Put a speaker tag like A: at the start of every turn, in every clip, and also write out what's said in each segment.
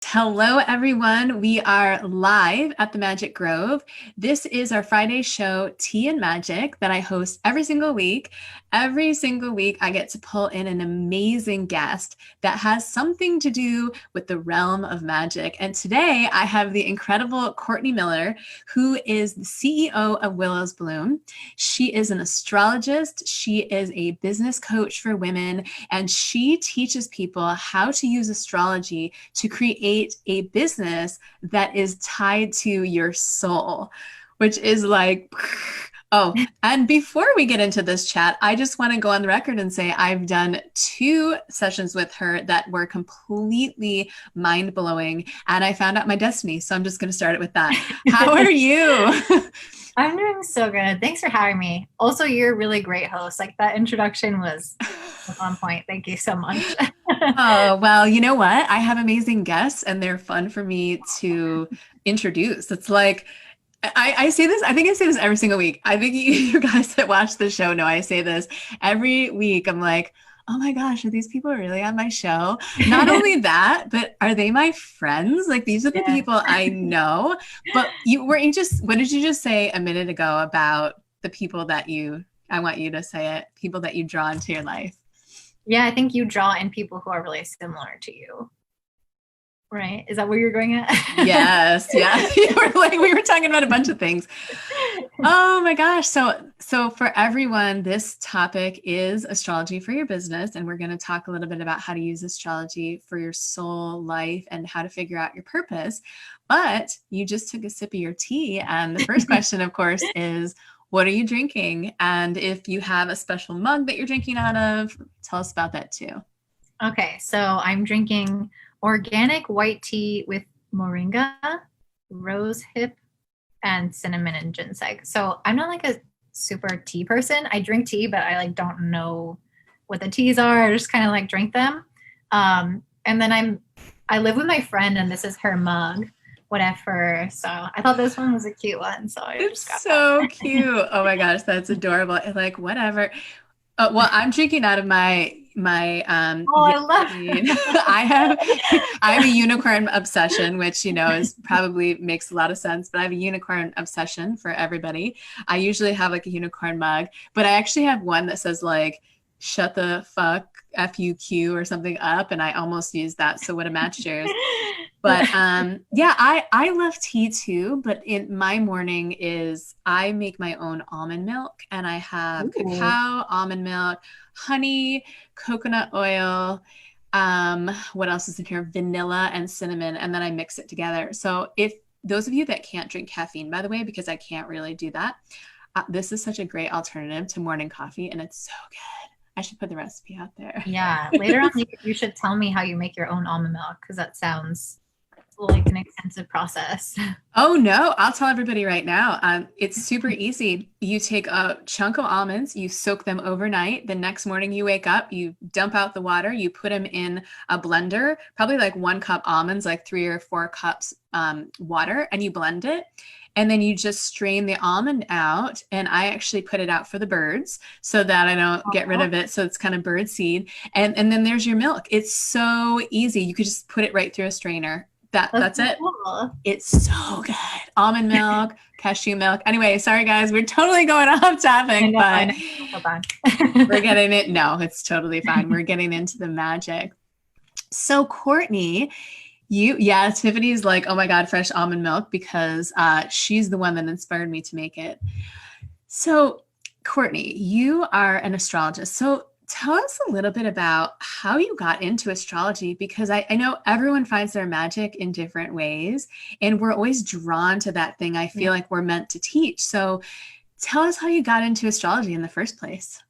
A: Hello, everyone. We are live at the Magic Grove. This is our Friday show, Tea and Magic, that I host every single week. Every single week, I get to pull in an amazing guest that has something to do with the realm of magic. And today, I have the incredible Courtney Miller, who is the CEO of Willow's Bloom. She is an astrologist, she is a business coach for women, and she teaches people how to use astrology to create a business that is tied to your soul, which is like, oh, and before we get into this chat, I just want to go on the record and say I've done 2 sessions with her that were completely mind blowing, and I found out my destiny. So I'm just going to start it with that. How are you?
B: I'm doing so good. Thanks for having me. Also, you're a really great host. Like that introduction was on point. Thank you so much.
A: Oh, well, you know what? I have amazing guests and they're fun for me to introduce. It's like, I say this, I think I say this every single week. I think you guys that watch the show know I say this every week. I'm like, oh my gosh, are these people really on my show? Not only that, but are they my friends? Like these are the
B: Yeah.
A: people I know. But what did you just say a minute ago about the people that I want you to say it, people that you draw into your life?
B: Yeah, I think you draw in people who are really similar to you. Right? Is that where you're going at?
A: Yes, yeah. We were talking about a bunch of things. Oh my gosh. So for everyone, this topic is astrology for your business, and we're going to talk a little bit about how to use astrology for your soul life and how to figure out your purpose. But you just took a sip of your tea, and the first question, of course, is what are you drinking? And if you have a special mug that you're drinking out of, tell us about that too.
B: Okay, so I'm drinking organic white tea with moringa, rose hip, and cinnamon and ginseng. So I'm not like a super tea person. I drink tea, but I like don't know what the teas are. I just kind of like drink them. And then I live with my friend, and this is her mug, whatever. So I thought this one was a cute one, so I just got
A: It's
B: that.
A: so cute. Oh my gosh, that's adorable. Like whatever. Well, I'm drinking out of my
B: Oh, I love
A: I have I have a unicorn obsession, which is probably makes a lot of sense, but I have a unicorn obsession for everybody. I usually have like a unicorn mug, but I actually have one that says like shut the fuck FUQ or something up, and I almost used that. So what a match yours. But yeah, I love tea too, but in my morning is I make my own almond milk, and I have
B: Ooh.
A: cacao, almond milk, honey, coconut oil, what else is in here? Vanilla and cinnamon, and then I mix it together. So if those of you that can't drink caffeine, by the way, because I can't really do that, this is such a great alternative to morning coffee, and it's so good. I should put the recipe out there.
B: Yeah, later on you should tell me how you make your own almond milk because that sounds like an extensive process.
A: Oh no, I'll tell everybody right now. It's super easy. You take a chunk of almonds, you soak them overnight. The next morning you wake up, you dump out the water, you put them in a blender, probably like 1 cup almonds, like 3 or 4 cups water, and you blend it. And then you just strain the almond out. And I actually put it out for the birds so that I don't get rid of it. So it's kind of bird seed. And then there's your milk. It's so easy. You could just put it right through a strainer. That's
B: So
A: it.
B: cool.
A: It's so good. Almond milk, cashew milk. Anyway, sorry guys, we're totally going off topic,
B: I
A: but
B: know. Hold on.
A: we're getting it. No, it's totally fine. We're getting into the magic. So Courtney, Tiffany's like, oh my God, fresh almond milk because she's the one that inspired me to make it. So Courtney, you are an astrologist. So tell us a little bit about how you got into astrology because I know everyone finds their magic in different ways, and we're always drawn to that thing I feel like we're meant to teach. So tell us how you got into astrology in the first place.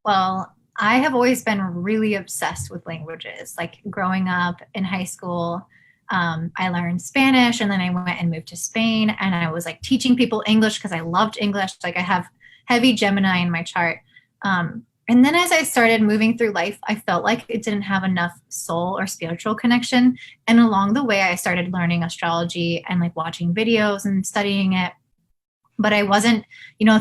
B: Well, I have always been really obsessed with languages. Like growing up in high school, I learned Spanish and then I went and moved to Spain and I was like teaching people English because I loved English. Like I have heavy Gemini in my chart. And then as I started moving through life, I felt like it didn't have enough soul or spiritual connection. And along the way, I started learning astrology and like watching videos and studying it. But I wasn't,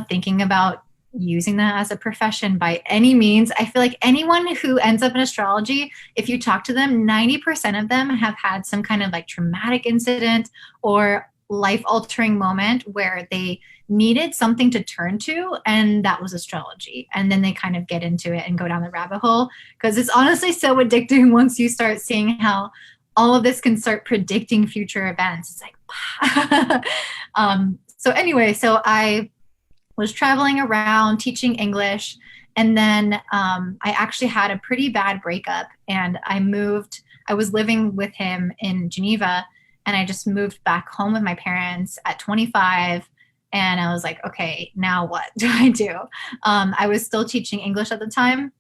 B: thinking about using that as a profession by any means. I feel like anyone who ends up in astrology, if you talk to them, 90% of them have had some kind of like traumatic incident or life altering moment where they needed something to turn to, and that was astrology. And then they kind of get into it and go down the rabbit hole, because it's honestly so addicting once you start seeing how all of this can start predicting future events. It's like, so anyway, so I was traveling around teaching English. And then I actually had a pretty bad breakup, and I was living with him in Geneva, and I just moved back home with my parents at 25. And I was like, okay, now what do I do? I was still teaching English at the time,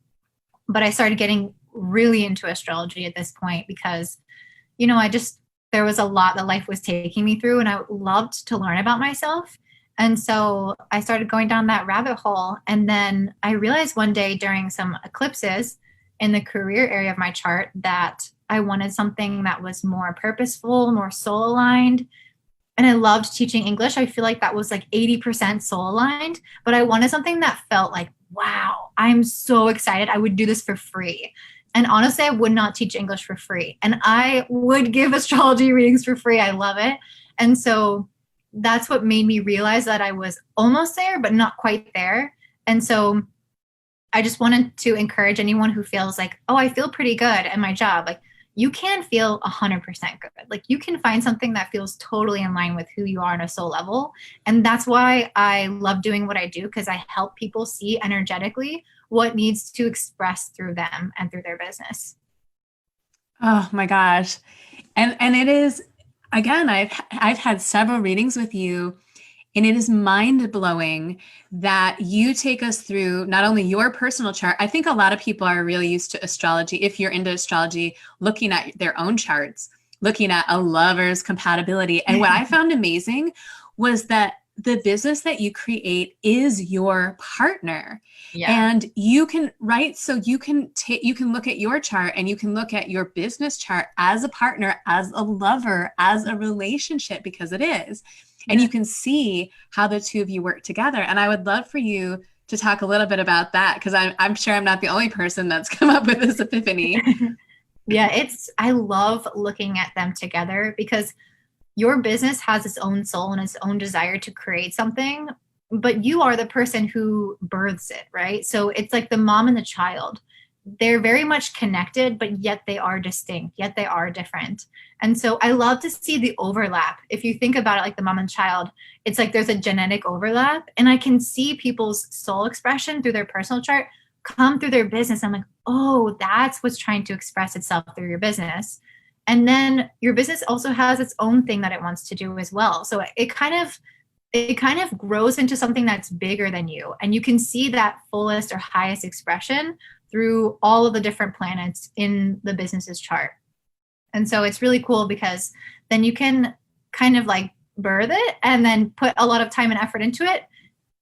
B: but I started getting really into astrology at this point because, there was a lot that life was taking me through, and I loved to learn about myself. And so I started going down that rabbit hole. And then I realized one day during some eclipses in the career area of my chart that I wanted something that was more purposeful, more soul aligned. And I loved teaching English. I feel like that was like 80% soul aligned, but I wanted something that felt like, wow, I'm so excited. I would do this for free. And honestly, I would not teach English for free. And I would give astrology readings for free. I love it. And so that's what made me realize that I was almost there, but not quite there. And so I just wanted to encourage anyone who feels like, oh, I feel pretty good at my job. Like, you can feel 100% good. Like, you can find something that feels totally in line with who you are on a soul level. And that's why I love doing what I do, because I help people see energetically what needs to express through them and through their business.
A: Oh my gosh. And it is, again, I've had several readings with you, and it is mind blowing that you take us through not only your personal chart. I think a lot of people are really used to astrology, if you're into astrology, looking at their own charts, looking at a lover's compatibility. And what I found amazing was that the business that you create is your partner.
B: Yeah.
A: And you can, right? So you can look at your chart, and you can look at your business chart as a partner, as a lover, as a relationship, because it is. And you can see how the two of you work together. And I would love for you to talk a little bit about that, because I'm sure I'm not the only person that's come up with this epiphany.
B: Yeah, I love looking at them together, because your business has its own soul and its own desire to create something, but you are the person who births it, right? So it's like the mom and the child. They're very much connected, but yet they are distinct, yet they are different. And so I love to see the overlap. If you think about it like the mom and child, it's like there's a genetic overlap, and I can see people's soul expression through their personal chart come through their business. I'm like, oh, that's what's trying to express itself through your business. And then your business also has its own thing that it wants to do as well. So it kind of grows into something that's bigger than you. And you can see that fullest or highest expression through all of the different planets in the business's chart. And so it's really cool, because then you can kind of like birth it and then put a lot of time and effort into it,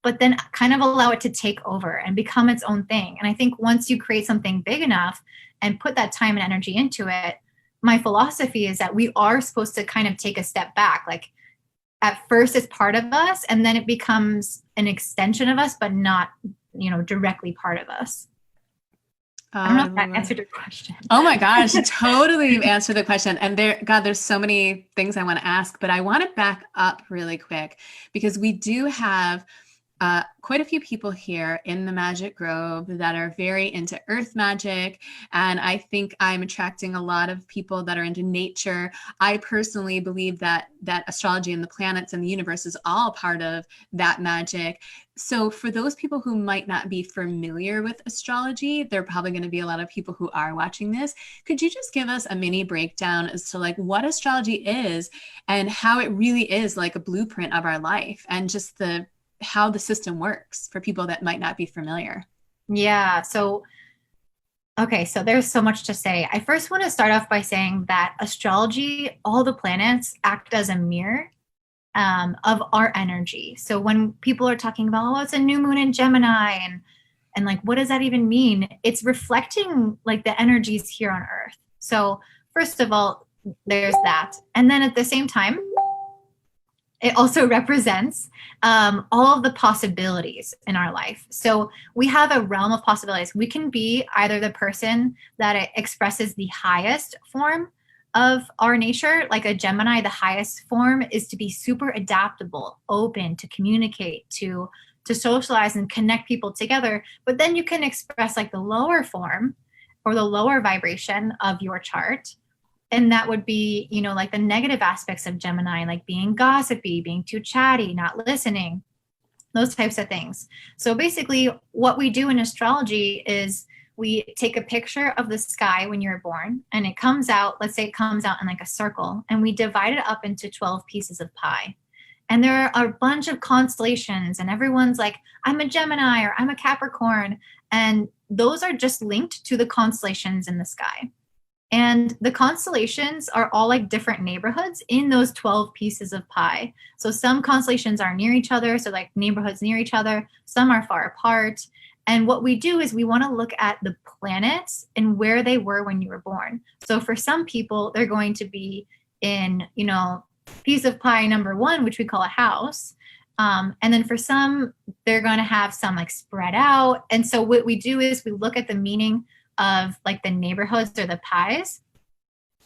B: but then kind of allow it to take over and become its own thing. And I think once you create something big enough and put that time and energy into it, my philosophy is that we are supposed to kind of take a step back. Like, at first it's part of us, and then it becomes an extension of us, but not, directly part of us. I don't know if that answered your question.
A: Oh my gosh, totally answered the question. And there's so many things I want to ask, but I want to back up really quick, because we do have quite a few people here in the Magic Grove that are very into earth magic. And I think I'm attracting a lot of people that are into nature. I personally believe that astrology and the planets and the universe is all part of that magic. So for those people who might not be familiar with astrology, there are probably going to be a lot of people who are watching this. Could you just give us a mini breakdown as to like what astrology is and how it really is like a blueprint of our life, and just how the system works for people that might not be familiar?
B: Yeah. So there's so much to say. I first want to start off by saying that astrology, all the planets act as a mirror of our energy. So when people are talking about, oh, it's a new moon in Gemini, and like, what does that even mean? It's reflecting like the energies here on Earth. So first of all, there's that. And then at the same time, it also represents all of the possibilities in our life. So we have a realm of possibilities. We can be either the person that expresses the highest form of our nature, like a Gemini. The highest form is to be super adaptable, open, to communicate, to socialize and connect people together. But then you can express like the lower form or the lower vibration of your chart. And that would be, like the negative aspects of Gemini, like being gossipy, being too chatty, not listening, those types of things. So basically what we do in astrology is we take a picture of the sky when you're born, and it comes out, let's say it comes out in like a circle, and we divide it up into 12 pieces of pie. And there are a bunch of constellations, and everyone's like, I'm a Gemini or I'm a Capricorn. And those are just linked to the constellations in the sky. And the constellations are all like different neighborhoods in those 12 pieces of pie. So some constellations are near each other, so like neighborhoods near each other. Some are far apart. And what we do is we want to look at the planets and where they were when you were born. So for some people, they're going to be in, piece of pie number 1, which we call a house. And then for some, they're going to have some like spread out. And so what we do is we look at the meaning of like the neighborhoods or the pies.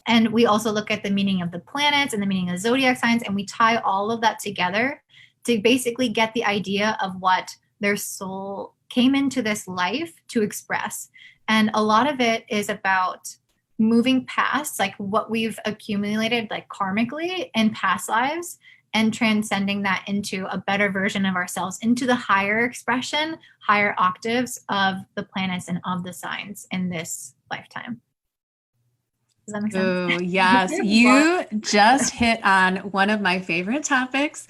B: And we also look at the meaning of the planets and the meaning of zodiac signs. And we tie all of that together to basically get the idea of what their soul came into this life to express. And a lot of it is about moving past like what we've accumulated like karmically in past lives and transcending that into a better version of ourselves, into the higher expression, higher octaves of the planets and of the signs in this lifetime. Does that make sense?
A: Oh, yes. You just hit on one of my favorite topics.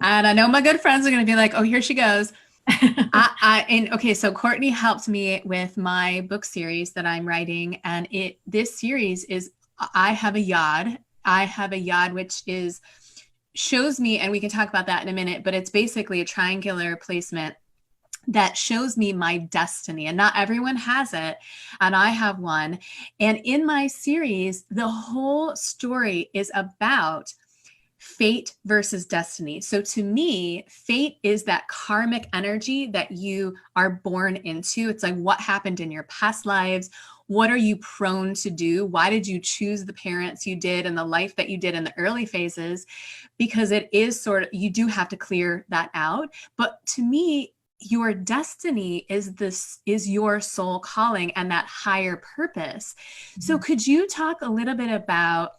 A: And I know my good friends are going to be like, oh, here she goes. So Courtney helped me with my book series that I'm writing. And this series is, I have a yod, which shows me, and we can talk about that in a minute, but it's basically a triangular placement that shows me my destiny, and not everyone has it. And I have one. And in my series, the whole story is about fate versus destiny. So to me, fate is that karmic energy that you are born into. It's like what happened in your past lives. What are you prone to do? Why did you choose the parents you did and the life that you did in the early phases? Because it is you do have to clear that out. But to me, your destiny is your soul calling and that higher purpose. Mm-hmm. So could you talk a little bit about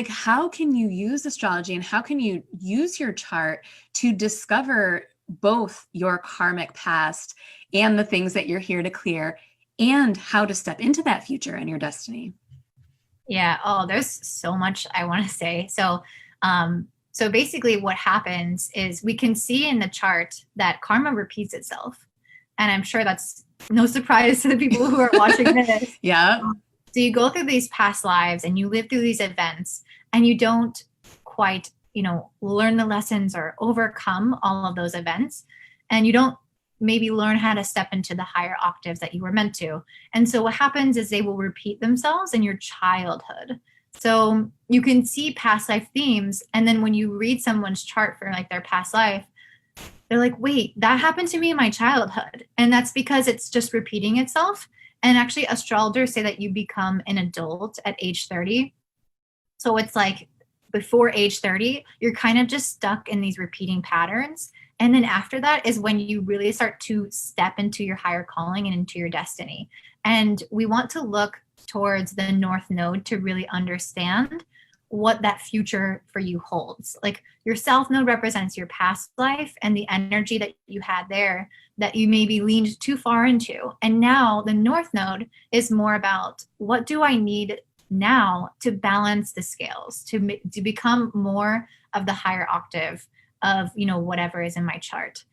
A: how can you use astrology and how can you use your chart to discover both your karmic past and the things that you're here to clear, and how to step into that future and your destiny?
B: Yeah. Oh, there's so much I want to say. So basically what happens is we can see in the chart that karma repeats itself. And I'm sure that's no surprise to the people who are watching this.
A: Yeah.
B: So you go through these past lives and you live through these events and you don't quite, learn the lessons or overcome all of those events. And you don't maybe learn how to step into the higher octaves that you were meant to. And so what happens is they will repeat themselves in your childhood. So you can see past life themes. And then when you read someone's chart for like their past life, they're like, wait, that happened to me in my childhood. And that's because it's just repeating itself. And actually astrologers say that you become an adult at age 30. So it's like before age 30, you're kind of just stuck in these repeating patterns. And then after that is when you really start to step into your higher calling and into your destiny. And we want to look towards the North Node to really understand what that future for you holds. Like your South Node represents your past life and the energy that you had there that you maybe leaned too far into. And now the North Node is more about what do I need now to balance the scales, to become more of the higher octave of, whatever is in my chart.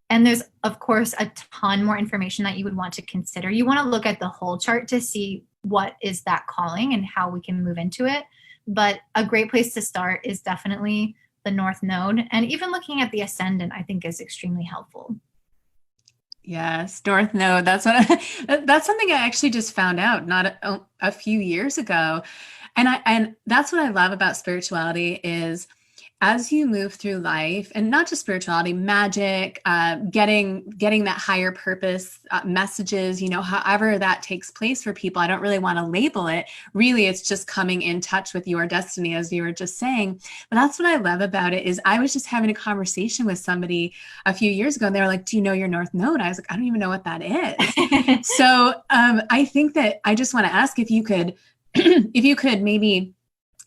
B: And there's, of course, a ton more information that you would want to consider. You want to look at the whole chart to see what is that calling and how we can move into it. But a great place to start is definitely the North Node. And even looking at the ascendant, I think, is extremely helpful.
A: Yes, North Node. That's something I actually just found out not a few years ago. And that's what I love about spirituality is as you move through life, and not just spirituality, magic, getting that higher purpose messages, however that takes place for people, I don't really want to label it. Really, it's just coming in touch with your destiny, as you were just saying. But that's what I love about it. Is I was just having a conversation with somebody a few years ago, and they were like, "Do you know your North Node?" I was like, "I don't even know what that is." So I think that I just want to ask if you could, if you could maybe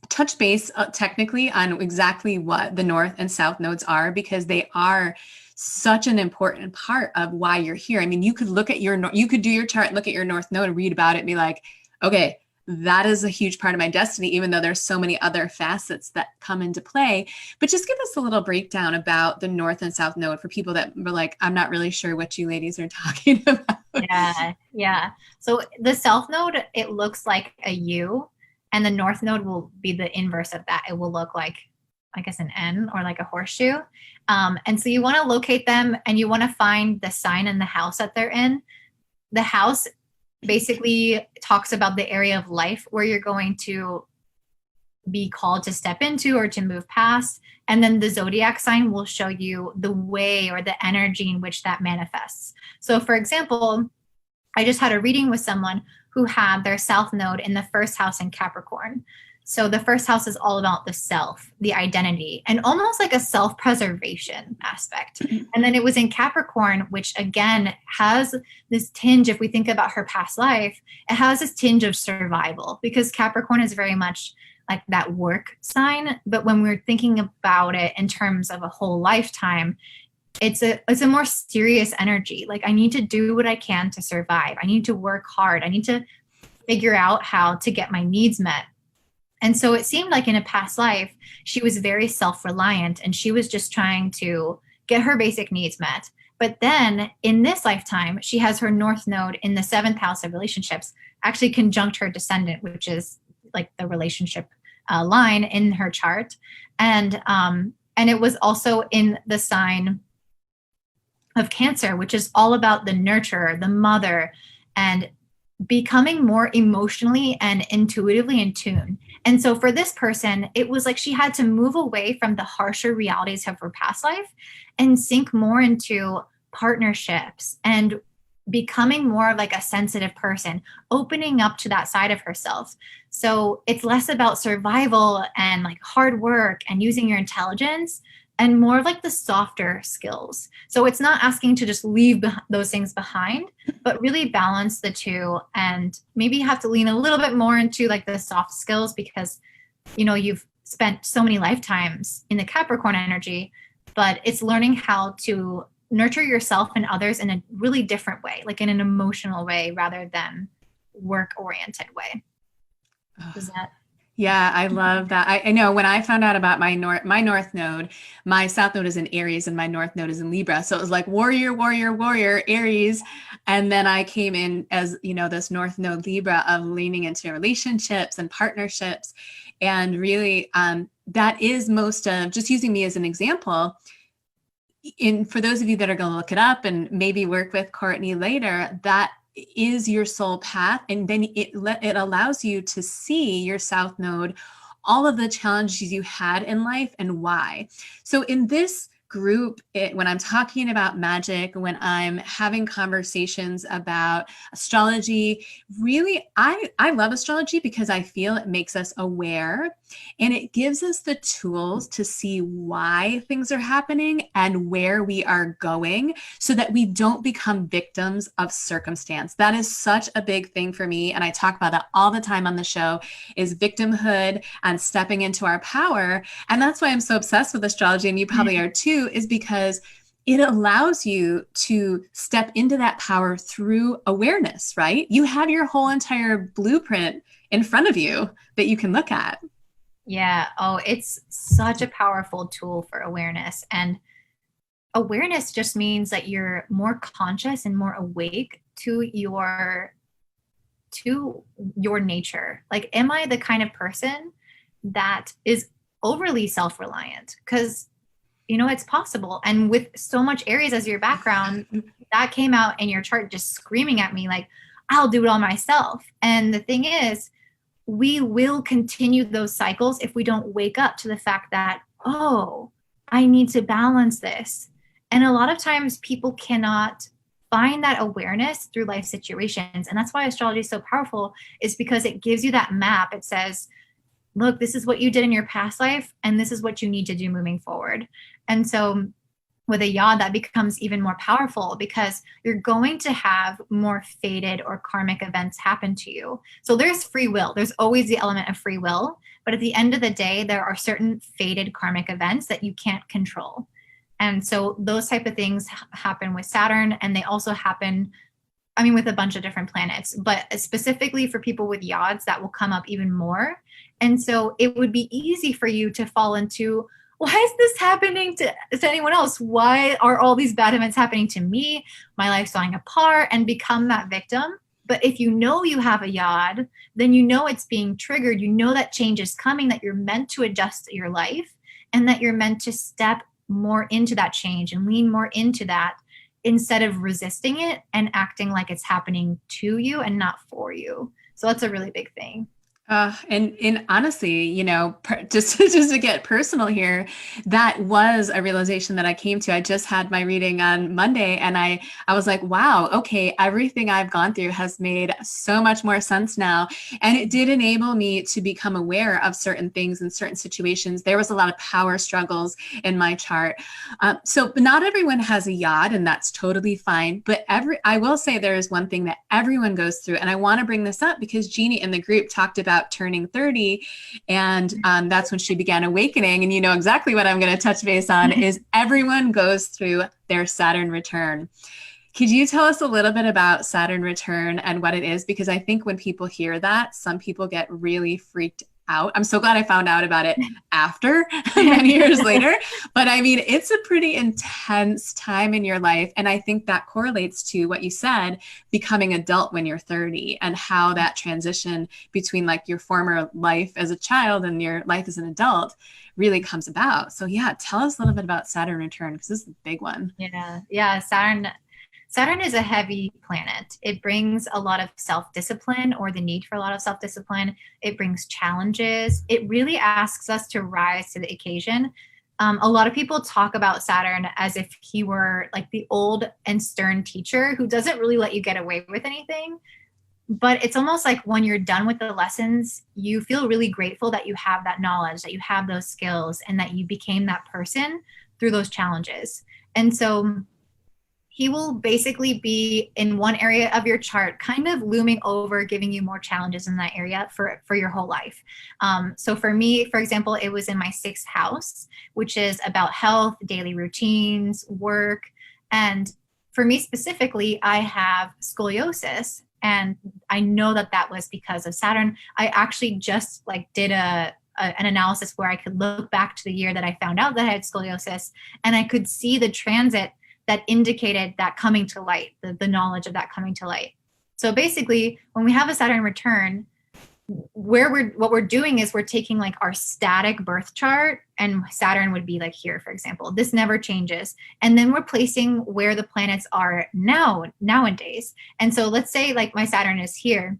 A: touch base technically on exactly what the North and South nodes are, because they are such an important part of why you're here. I mean, you could look at you could do your chart, look at your North node and read about it and be like, okay, that is a huge part of my destiny, even though there's so many other facets that come into play. But just give us a little breakdown about the North and South node for people that were like, I'm not really sure what you ladies are talking about.
B: Yeah. So the South node, it looks like a U, and the North node will be the inverse of that. It will look like, I guess, an N or like a horseshoe. And so you want to locate them, and you want to find the sign in the house that they're in. The house basically talks about the area of life where you're going to be called to step into or to move past. And then the zodiac sign will show you the way or the energy in which that manifests. So for example, I just had a reading with someone who had their South node in the first house in Capricorn. So the first house is all about the self, the identity, and almost like a self-preservation aspect. And then it was in Capricorn, which again has this tinge, if we think about her past life, it has this tinge of survival, because Capricorn is very much like that work sign. But when we're thinking about it in terms of a whole lifetime, it's a more serious energy. Like, I need to do what I can to survive. I need to work hard. I need to figure out how to get my needs met. And so it seemed like in a past life, she was very self-reliant, and she was just trying to get her basic needs met. But then in this lifetime, she has her North node in the 7th house of relationships, actually conjunct her descendant, which is like the relationship line in her chart. And it was also in the sign of Cancer, which is all about the nurturer, the mother, and becoming more emotionally and intuitively in tune. And so for this person, it was like she had to move away from the harsher realities of her past life and sink more into partnerships and becoming more of like a sensitive person, opening up to that side of herself. So it's less about survival and like hard work and using your intelligence, and more like the softer skills. So it's not asking to just leave those things behind, but really balance the two, and maybe have to lean a little bit more into like the soft skills, because, you've spent so many lifetimes in the Capricorn energy, but it's learning how to nurture yourself and others in a really different way, like in an emotional way rather than work-oriented way. Does that?
A: Yeah, I love that. I know when I found out about my North node, my South node is in Aries and my North node is in Libra. So it was like warrior, warrior, warrior, Aries. And then I came in as, this North node Libra of leaning into relationships and partnerships. And really, that is most of, just using me as an example, for those of you that are going to look it up and maybe work with Courtney later, that is your soul path. And then it allows you to see your South node, all of the challenges you had in life and why. So in this group, when I'm talking about magic, when I'm having conversations about astrology, really, I love astrology because I feel it makes us aware, and it gives us the tools to see why things are happening and where we are going, so that we don't become victims of circumstance. That is such a big thing for me, and I talk about that all the time on the show, is victimhood and stepping into our power. And that's why I'm so obsessed with astrology, and you probably are too, is because it allows you to step into that power through awareness, right? You have your whole entire blueprint in front of you that you can look at.
B: Yeah. Oh, it's such a powerful tool for awareness. And awareness just means that you're more conscious and more awake to your nature. Like, am I the kind of person that is overly self-reliant? Because it's possible. And with so much Aries as your background, that came out in your chart just screaming at me like, I'll do it all myself. And the thing is, we will continue those cycles if we don't wake up to the fact that oh, I need to balance this. And a lot of times people cannot find that awareness through life situations. And that's why astrology is so powerful, is because it gives you that map. It says, look, this is what you did in your past life, and this is what you need to do moving forward. And so with a yod, that becomes even more powerful because you're going to have more fated or karmic events happen to you. So there's free will. There's always the element of free will. But at the end of the day, there are certain fated karmic events that you can't control. And so those type of things happen with Saturn, and they also happen, I mean, with a bunch of different planets, but specifically for people with yods, that will come up even more. And so it would be easy for you to fall into, why is this happening to anyone else? Why are all these bad events happening to me? My life's falling apart, and become that victim. But if you know you have a yod, then you know it's being triggered. You know that change is coming, that you're meant to adjust your life, and that you're meant to step more into that change and lean more into that, instead of resisting it and acting like it's happening to you and not for you. So that's a really big thing.
A: And honestly, just to get personal here, that was a realization that I came to. I just had my reading on Monday, and I was like, wow, okay, everything I've gone through has made so much more sense now. And it did enable me to become aware of certain things in certain situations. There was a lot of power struggles in my chart. So not everyone has a yod, and that's totally fine. But I will say there is one thing that everyone goes through, and I want to bring this up because Jeannie in the group talked about turning 30, and that's when she began awakening. And you know exactly what I'm going to touch base on is everyone goes through their Saturn return. Could you tell us a little bit about Saturn return and what it is? Because I think when people hear that, some people get really freaked out. I'm so glad I found out about it after many years later. But I mean, it's a pretty intense time in your life. And I think that correlates to what you said, becoming adult when you're 30, and how that transition between like your former life as a child and your life as an adult really comes about. So yeah, tell us a little bit about Saturn return, because this is a big one.
B: Yeah. Saturn is a heavy planet. It brings a lot of self-discipline, or the need for a lot of self-discipline. It brings challenges. It really asks us to rise to the occasion. A lot of people talk about Saturn as if he were like the old and stern teacher who doesn't really let you get away with anything. But it's almost like when you're done with the lessons, you feel really grateful that you have that knowledge, that you have those skills, and that you became that person through those challenges. And so he will basically be in one area of your chart, kind of looming over, giving you more challenges in that area for your whole life. So for me, for example, it was in my 6th house, which is about health, daily routines, work. And for me specifically, I have scoliosis. And I know that that was because of Saturn. I actually just did an analysis where I could look back to the year that I found out that I had scoliosis, and I could see the transit that indicated that coming to light, the knowledge of that coming to light. So basically, when we have a Saturn return, what we're doing is we're taking like our static birth chart, and Saturn would be like here, for example. This never changes. And then we're placing where the planets are nowadays. And so let's say like my Saturn is here.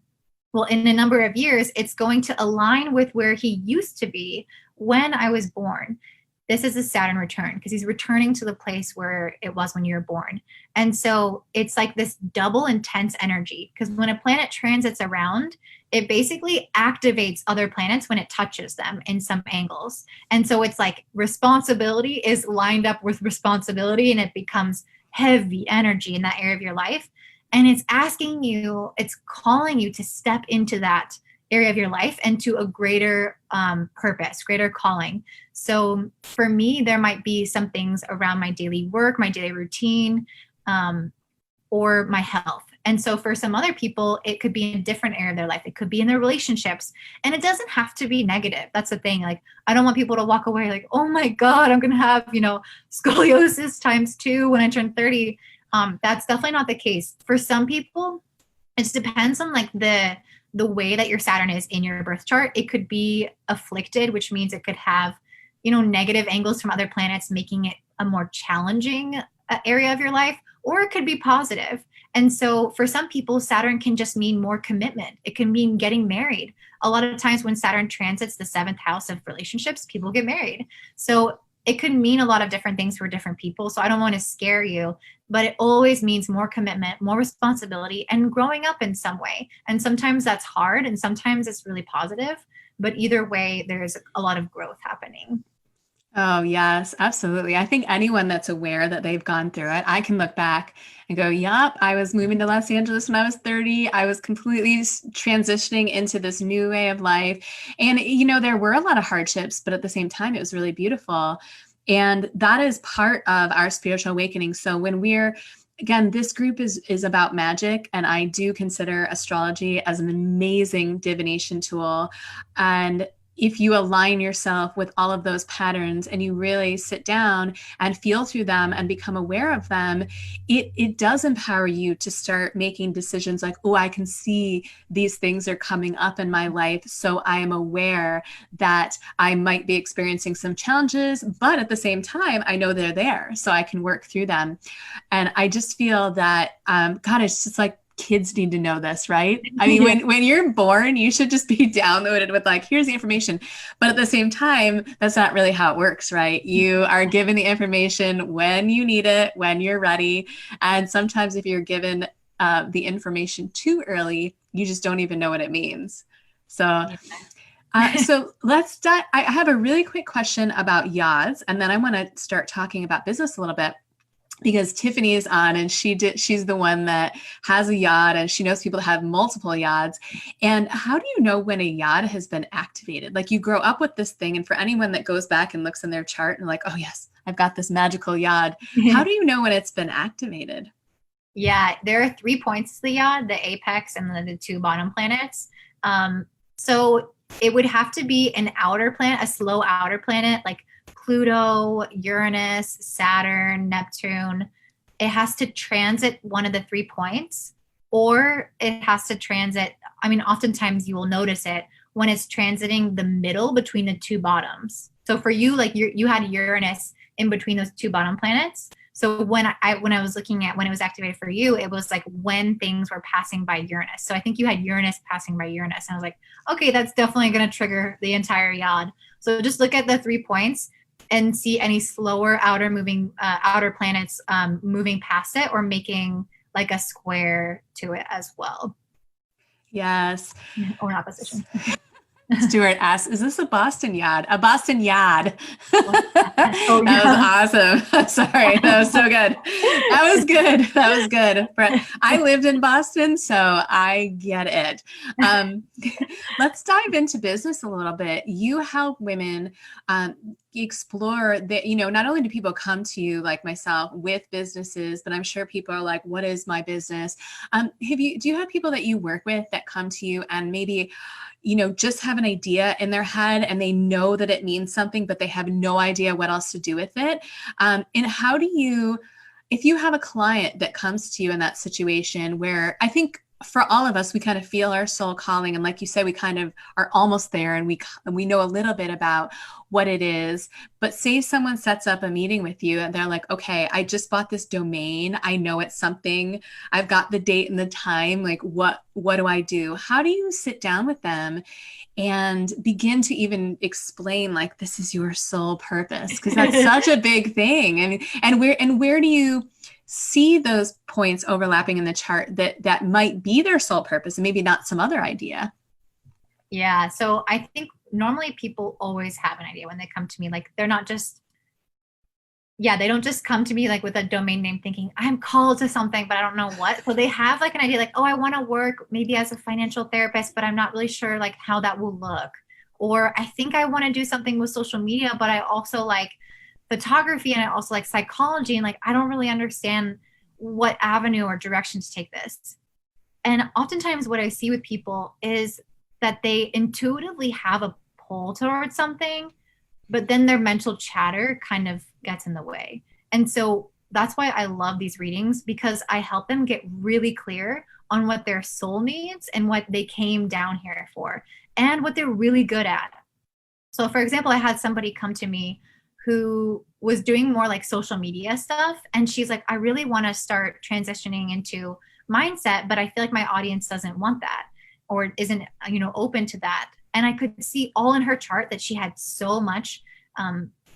B: Well, in a number of years, it's going to align with where he used to be when I was born. This is a Saturn return because he's returning to the place where it was when you were born. And so it's like this double intense energy, because when a planet transits around, it basically activates other planets when it touches them in some angles. And so it's like responsibility is lined up with responsibility, and it becomes heavy energy in that area of your life. And it's asking you, it's calling you to step into that area of your life and to a greater purpose, greater calling. So for me, there might be some things around my daily work, my daily routine, or my health. And so for some other people, it could be in a different area of their life. It could be in their relationships. And it doesn't have to be negative. That's the thing. Like, I don't want people to walk away like, oh my God, I'm going to have, scoliosis ×2 when I turn 30. That's definitely not the case. For some people, it depends on like the way that your Saturn is in your birth chart. It could be afflicted, which means it could have, negative angles from other planets, making it a more challenging area of your life, or it could be positive. And so for some people, Saturn can just mean more commitment. It can mean getting married. A lot of times when Saturn transits the seventh house of relationships, people get married. So it could mean a lot of different things for different people. So I don't want to scare you, but it always means more commitment, more responsibility, and growing up in some way. And sometimes that's hard and sometimes it's really positive. But either way, there's a lot of growth happening.
A: Oh, yes, absolutely. I think anyone that's aware that they've gone through it, I can look back and go, yup, I was moving to Los Angeles when I was 30. I was completely transitioning into this new way of life. And, there were a lot of hardships, but at the same time, it was really beautiful. And that is part of our spiritual awakening. So when again, this group is about magic, and I do consider astrology as an amazing divination tool. And if you align yourself with all of those patterns and you really sit down and feel through them and become aware of them, it does empower you to start making decisions like, oh, I can see these things are coming up in my life. So I am aware that I might be experiencing some challenges, but at the same time, I know they're there, so I can work through them. And I just feel that, God, it's just like, kids need to know this, right? I mean, when you're born, you should just be downloaded with like, here's the information. But at the same time, that's not really how it works, right? You are given the information when you need it, when you're ready. And sometimes if you're given the information too early, you just don't even know what it means. So so let's dive. I have a really quick question about yads, and then I want to start talking about business a little bit, because Tiffany is on and she's the one that has a yad, and she knows people that have multiple yads. And how do you know when a yad has been activated? Like, you grow up with this thing, and for anyone that goes back and looks in their chart and like, oh yes, I've got this magical yad. How do you know when it's been activated?
B: Yeah, there are 3 points to the yad, the apex and then the 2 bottom planets. So it would have to be an outer planet, a slow outer planet, like Pluto, Uranus, Saturn, Neptune. It has to transit one of the 3 points, or it has to transit, I mean, oftentimes you will notice it when it's transiting the middle between the 2 bottoms. So for you, like you had Uranus in between those 2 bottom planets. So when I was looking at when it was activated for you, it was like when things were passing by Uranus. So I think you had Uranus passing by Uranus. And I was like, okay, that's definitely going to trigger the entire yad. So just look at the 3 points and see any slower outer planets moving past it or making like a square to it as well.
A: Yes.
B: Or opposition.
A: Stuart asks, is this a Boston yad? A Boston yad.
B: Oh, yeah.
A: That was awesome. Sorry. That was so good. That was good. That was good. I lived in Boston, so I get it. Let's dive into business a little bit. You help women explore that, not only do people come to you like myself with businesses, but I'm sure people are like, what is my business? Do you have people that you work with that come to you and maybe just have an idea in their head and they know that it means something, but they have no idea what else to do with it? And how do you, if you have a client that comes to you in that situation where I think for all of us, we kind of feel our soul calling. And like you said, we kind of are almost there and we know a little bit about what it is. But say someone sets up a meeting with you and they're like, okay, I just bought this domain. I know it's something. I've got the date and the time. Like, what do I do? How do you sit down with them and begin to even explain like, this is your soul purpose? Because that's such a big thing. And where do you see those points overlapping in the chart that might be their sole purpose and maybe not some other idea?
B: Yeah. So I think normally people always have an idea when they come to me. Like, they're not just, they don't just come to me like with a domain name thinking I'm called to something, but I don't know what. So they have like an idea like, oh, I want to work maybe as a financial therapist, but I'm not really sure like how that will look. Or I think I want to do something with social media, but I also like photography and I also like psychology, and like I don't really understand what avenue or direction to take this. And oftentimes what I see with people is that they intuitively have a pull towards something, but then their mental chatter kind of gets in the way. And so that's why I love these readings, because I help them get really clear on what their soul needs and what they came down here for and what they're really good at. So for example, I had somebody come to me who was doing more like social media stuff. And she's like, I really want to start transitioning into mindset, but I feel like my audience doesn't want that or isn't, open to that. And I could see all in her chart that she had so much,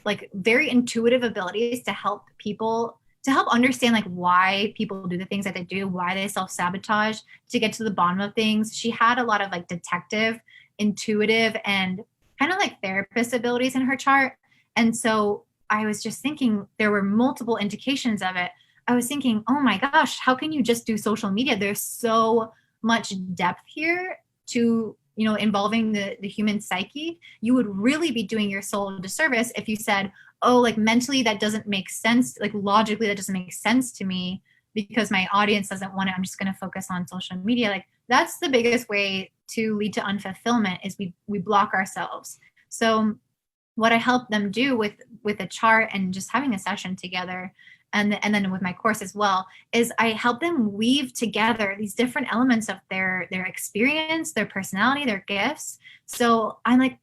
B: like very intuitive abilities to help people, to help understand like why people do the things that they do, why they self-sabotage, to get to the bottom of things. She had a lot of like detective, intuitive, and kind of like therapist abilities in her chart. And so I was just thinking there were multiple indications of it. I was thinking, oh my gosh, how can you just do social media? There's so much depth here to, involving the human psyche. You would really be doing your soul a disservice if you said, oh, like mentally that doesn't make sense, like logically that doesn't make sense to me because my audience doesn't want it. I'm just going to focus on social media. Like that's the biggest way to lead to unfulfillment is we block ourselves. So what I help them do with a chart and just having a session together, and then with my course as well, is I help them weave together these different elements of their experience, their personality, their gifts. So I'm like,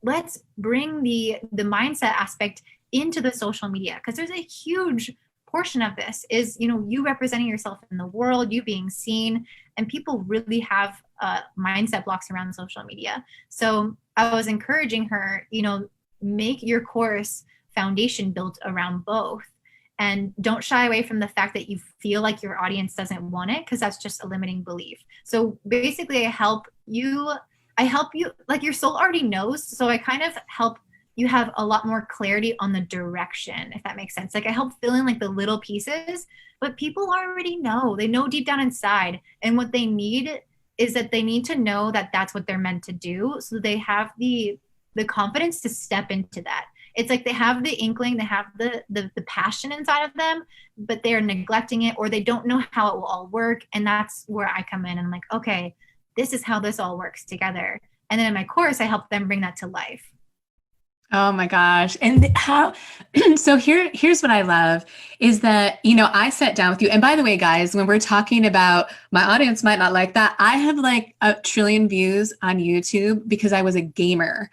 B: let's bring the mindset aspect into the social media, because there's a huge portion of this is, you representing yourself in the world, you being seen, and people really have mindset blocks around social media. So I was encouraging her, make your course foundation built around both. And don't shy away from the fact that you feel like your audience doesn't want it, because that's just a limiting belief. So basically I help you, like your soul already knows. So I kind of help you have a lot more clarity on the direction, if that makes sense. Like I help fill in like the little pieces, but people already know. They know deep down inside. And what they need is that they need to know that that's what they're meant to do. So they have the confidence to step into that. It's like they have the inkling, they have the passion inside of them, but they're neglecting it, or they don't know how it will all work. And that's where I come in and I'm like, okay, this is how this all works together. And then in my course, I help them bring that to life.
A: Oh my gosh. And how, so here's what I love is that, I sat down with you. And by the way, guys, when we're talking about my audience might not like that, I have like a trillion views on YouTube because I was a gamer.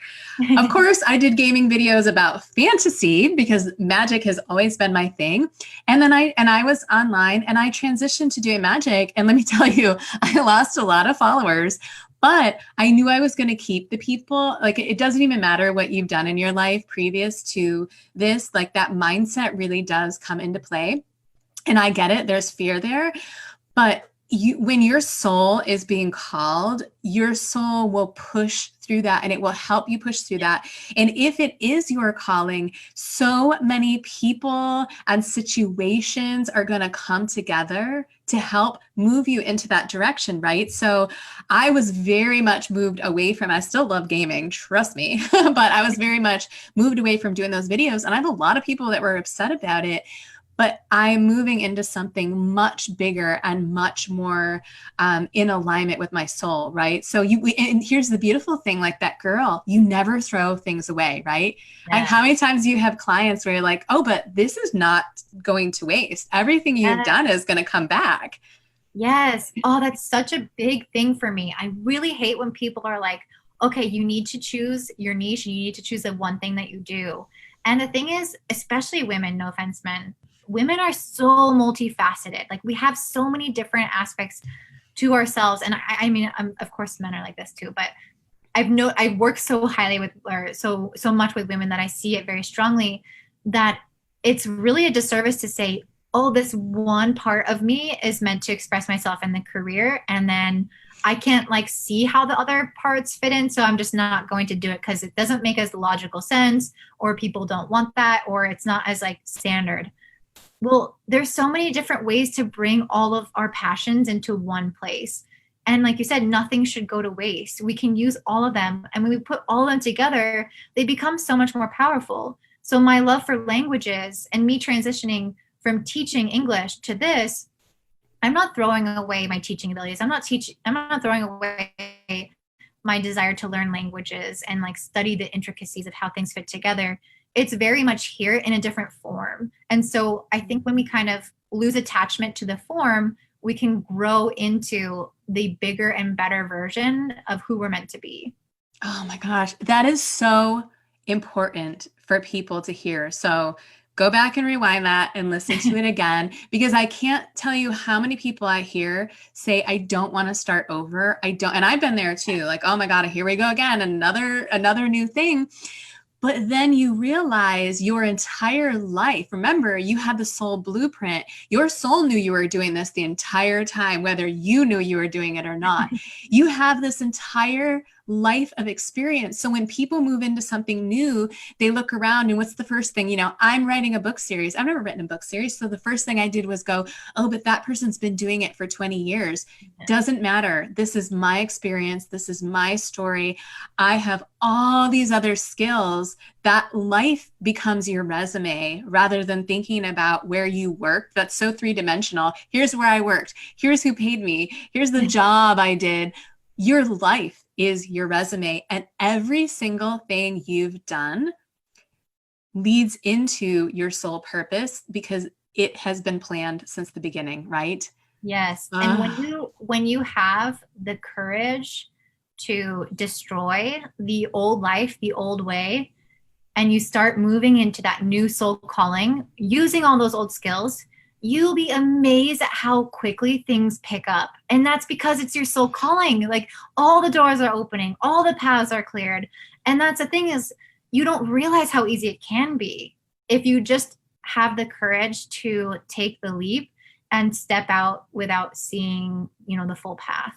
A: Of course, I did gaming videos about fantasy because magic has always been my thing. And then I was online and I transitioned to doing magic. And let me tell you, I lost a lot of followers. But I knew I was going to keep the people. Like, it doesn't even matter what you've done in your life previous to this. Like, that mindset really does come into play. And I get it. There's fear there. But when your soul is being called, your soul will push through that and it will help you push through that. And if it is your calling, so many people and situations are going to come together to help move you into that direction, right? So I was very much moved away from, I still love gaming, trust me, but I was very much moved away from doing those videos. And I have a lot of people that were upset about it. But I'm moving into something much bigger and much more in alignment with my soul, right? So and here's the beautiful thing, like that girl, you never throw things away, right?
B: Yeah.
A: Like how many times do you have clients where you're like, oh, but this is not going to waste. Everything you've done is going to come back.
B: Yes. Oh, that's such a big thing for me. I really hate when people are like, okay, you need to choose your niche. You need to choose the one thing that you do. And the thing is, especially women, no offense, men, women are so multifaceted. Like we have so many different aspects to ourselves. And I mean, of course, men are like this too, but I work so highly with, or so much with women that I see it very strongly that it's really a disservice to say, oh, this one part of me is meant to express myself in the career. And then I can't like see how the other parts fit in. So I'm just not going to do it because it doesn't make as logical sense, or people don't want that, or it's not as like standard. Well, there's so many different ways to bring all of our passions into one place. And like you said, nothing should go to waste. We can use all of them. And when we put all of them together, they become so much more powerful. So my love for languages and me transitioning from teaching English to this, I'm not throwing away my teaching abilities. I'm not throwing away my desire to learn languages and like study the intricacies of how things fit together. It's very much here in a different form. And so I think when we kind of lose attachment to the form, we can grow into the bigger and better version of who we're meant to be.
A: Oh my gosh, that is so important for people to hear. So Go back and rewind that and listen to it again, because I can't tell you how many people I hear say, I don't want to start over. I don't. And I've been there too. Like, oh my God, here we go again. Another new thing. But then you realize your entire life, remember, you had the soul blueprint. Your soul knew you were doing this the entire time, whether you knew you were doing it or not. You have this entire life of experience. So when people move into something new, they look around and what's the first thing? I'm writing a book series. I've never written a book series. So the first thing I did was go, oh, but that person's been doing it for 20 years. Doesn't matter. This is my experience. This is my story. I have all these other skills. That life becomes your resume rather than thinking about where you worked. That's so three-dimensional. Here's where I worked. Here's who paid me. Here's the job I did. Your life is your resume, and every single thing you've done leads into your soul purpose because it has been planned since the beginning, right?
B: Yes. And when you have the courage to destroy the old life, the old way, and you start moving into that new soul calling, using all those old skills, you'll be amazed at how quickly things pick up. And that's because it's your soul calling. Like all the doors are opening, all the paths are cleared. And that's the thing is you don't realize how easy it can be if you just have the courage to take the leap and step out without seeing, the full path.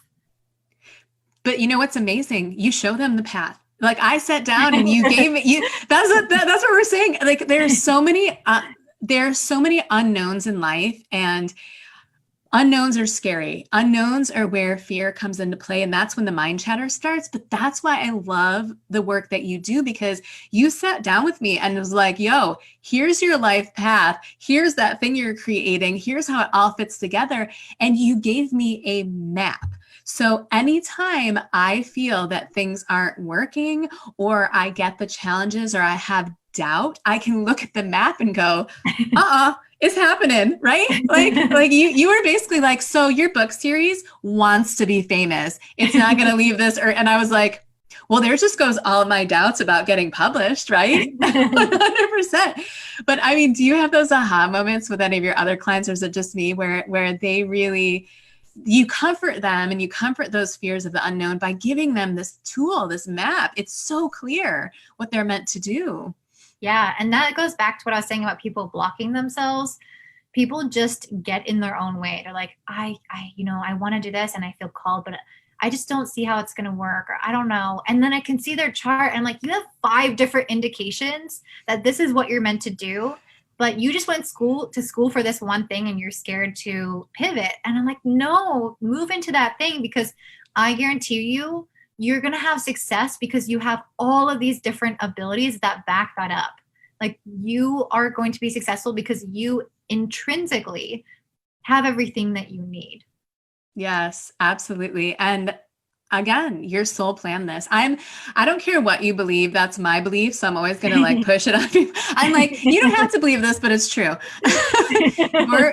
A: But you know what's amazing? You show them the path. Like I sat down and you gave me, that's what we're saying. Like there's so many unknowns in life, and unknowns are scary. Unknowns are where fear comes into play. And that's when the mind chatter starts. But that's why I love the work that you do, because you sat down with me and was like, yo, here's your life path. Here's that thing you're creating. Here's how it all fits together. And you gave me a map. So anytime I feel that things aren't working, or I get the challenges, or I have doubt, I can look at the map and go, it's happening, right? Like you were basically like, so your book series wants to be famous. It's not going to leave this. And I was like, well, there just goes all of my doubts about getting published, right? 100%. But I mean, do you have those aha moments with any of your other clients, or is it just me where they really, you comfort them and you comfort those fears of the unknown by giving them this tool, this map? It's so clear what they're meant to do.
B: Yeah. And that goes back to what I was saying about people blocking themselves. People just get in their own way. They're like, I want to do this and I feel called, but I just don't see how it's going to work, or I don't know. And then I can see their chart and I'm like, you have 5 different indications that this is what you're meant to do, but you just went to school for this one thing and you're scared to pivot. And I'm like, no, move into that thing, because I guarantee you're going to have success because you have all of these different abilities that back that up. Like you are going to be successful because you intrinsically have everything that you need.
A: Yes, absolutely. And again, your soul planned this. I don't care what you believe. That's my belief. So I'm always going to like push it on you. I'm like, you don't have to believe this, but it's true.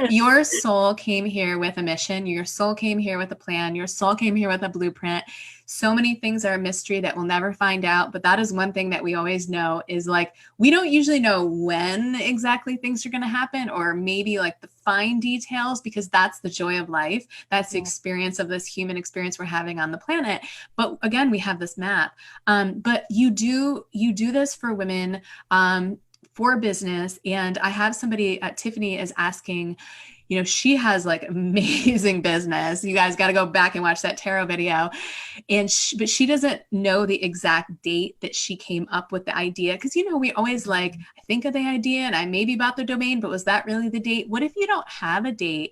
A: Your soul came here with a mission. Your soul came here with a plan. Your soul came here with a blueprint. So many things are a mystery that we'll never find out. But that is one thing that we always know is like, we don't usually know when exactly things are going to happen, or maybe like the fine details, because that's the joy of life. That's the experience of this human experience we're having on the planet. But again, we have this map. But you do this for women, for business. And I have somebody, Tiffany is asking, she has like amazing business. You guys got to go back and watch that tarot video. But she doesn't know the exact date that she came up with the idea. Cause we always like, I think of the idea and I maybe bought the domain, but was that really the date? What if you don't have a date?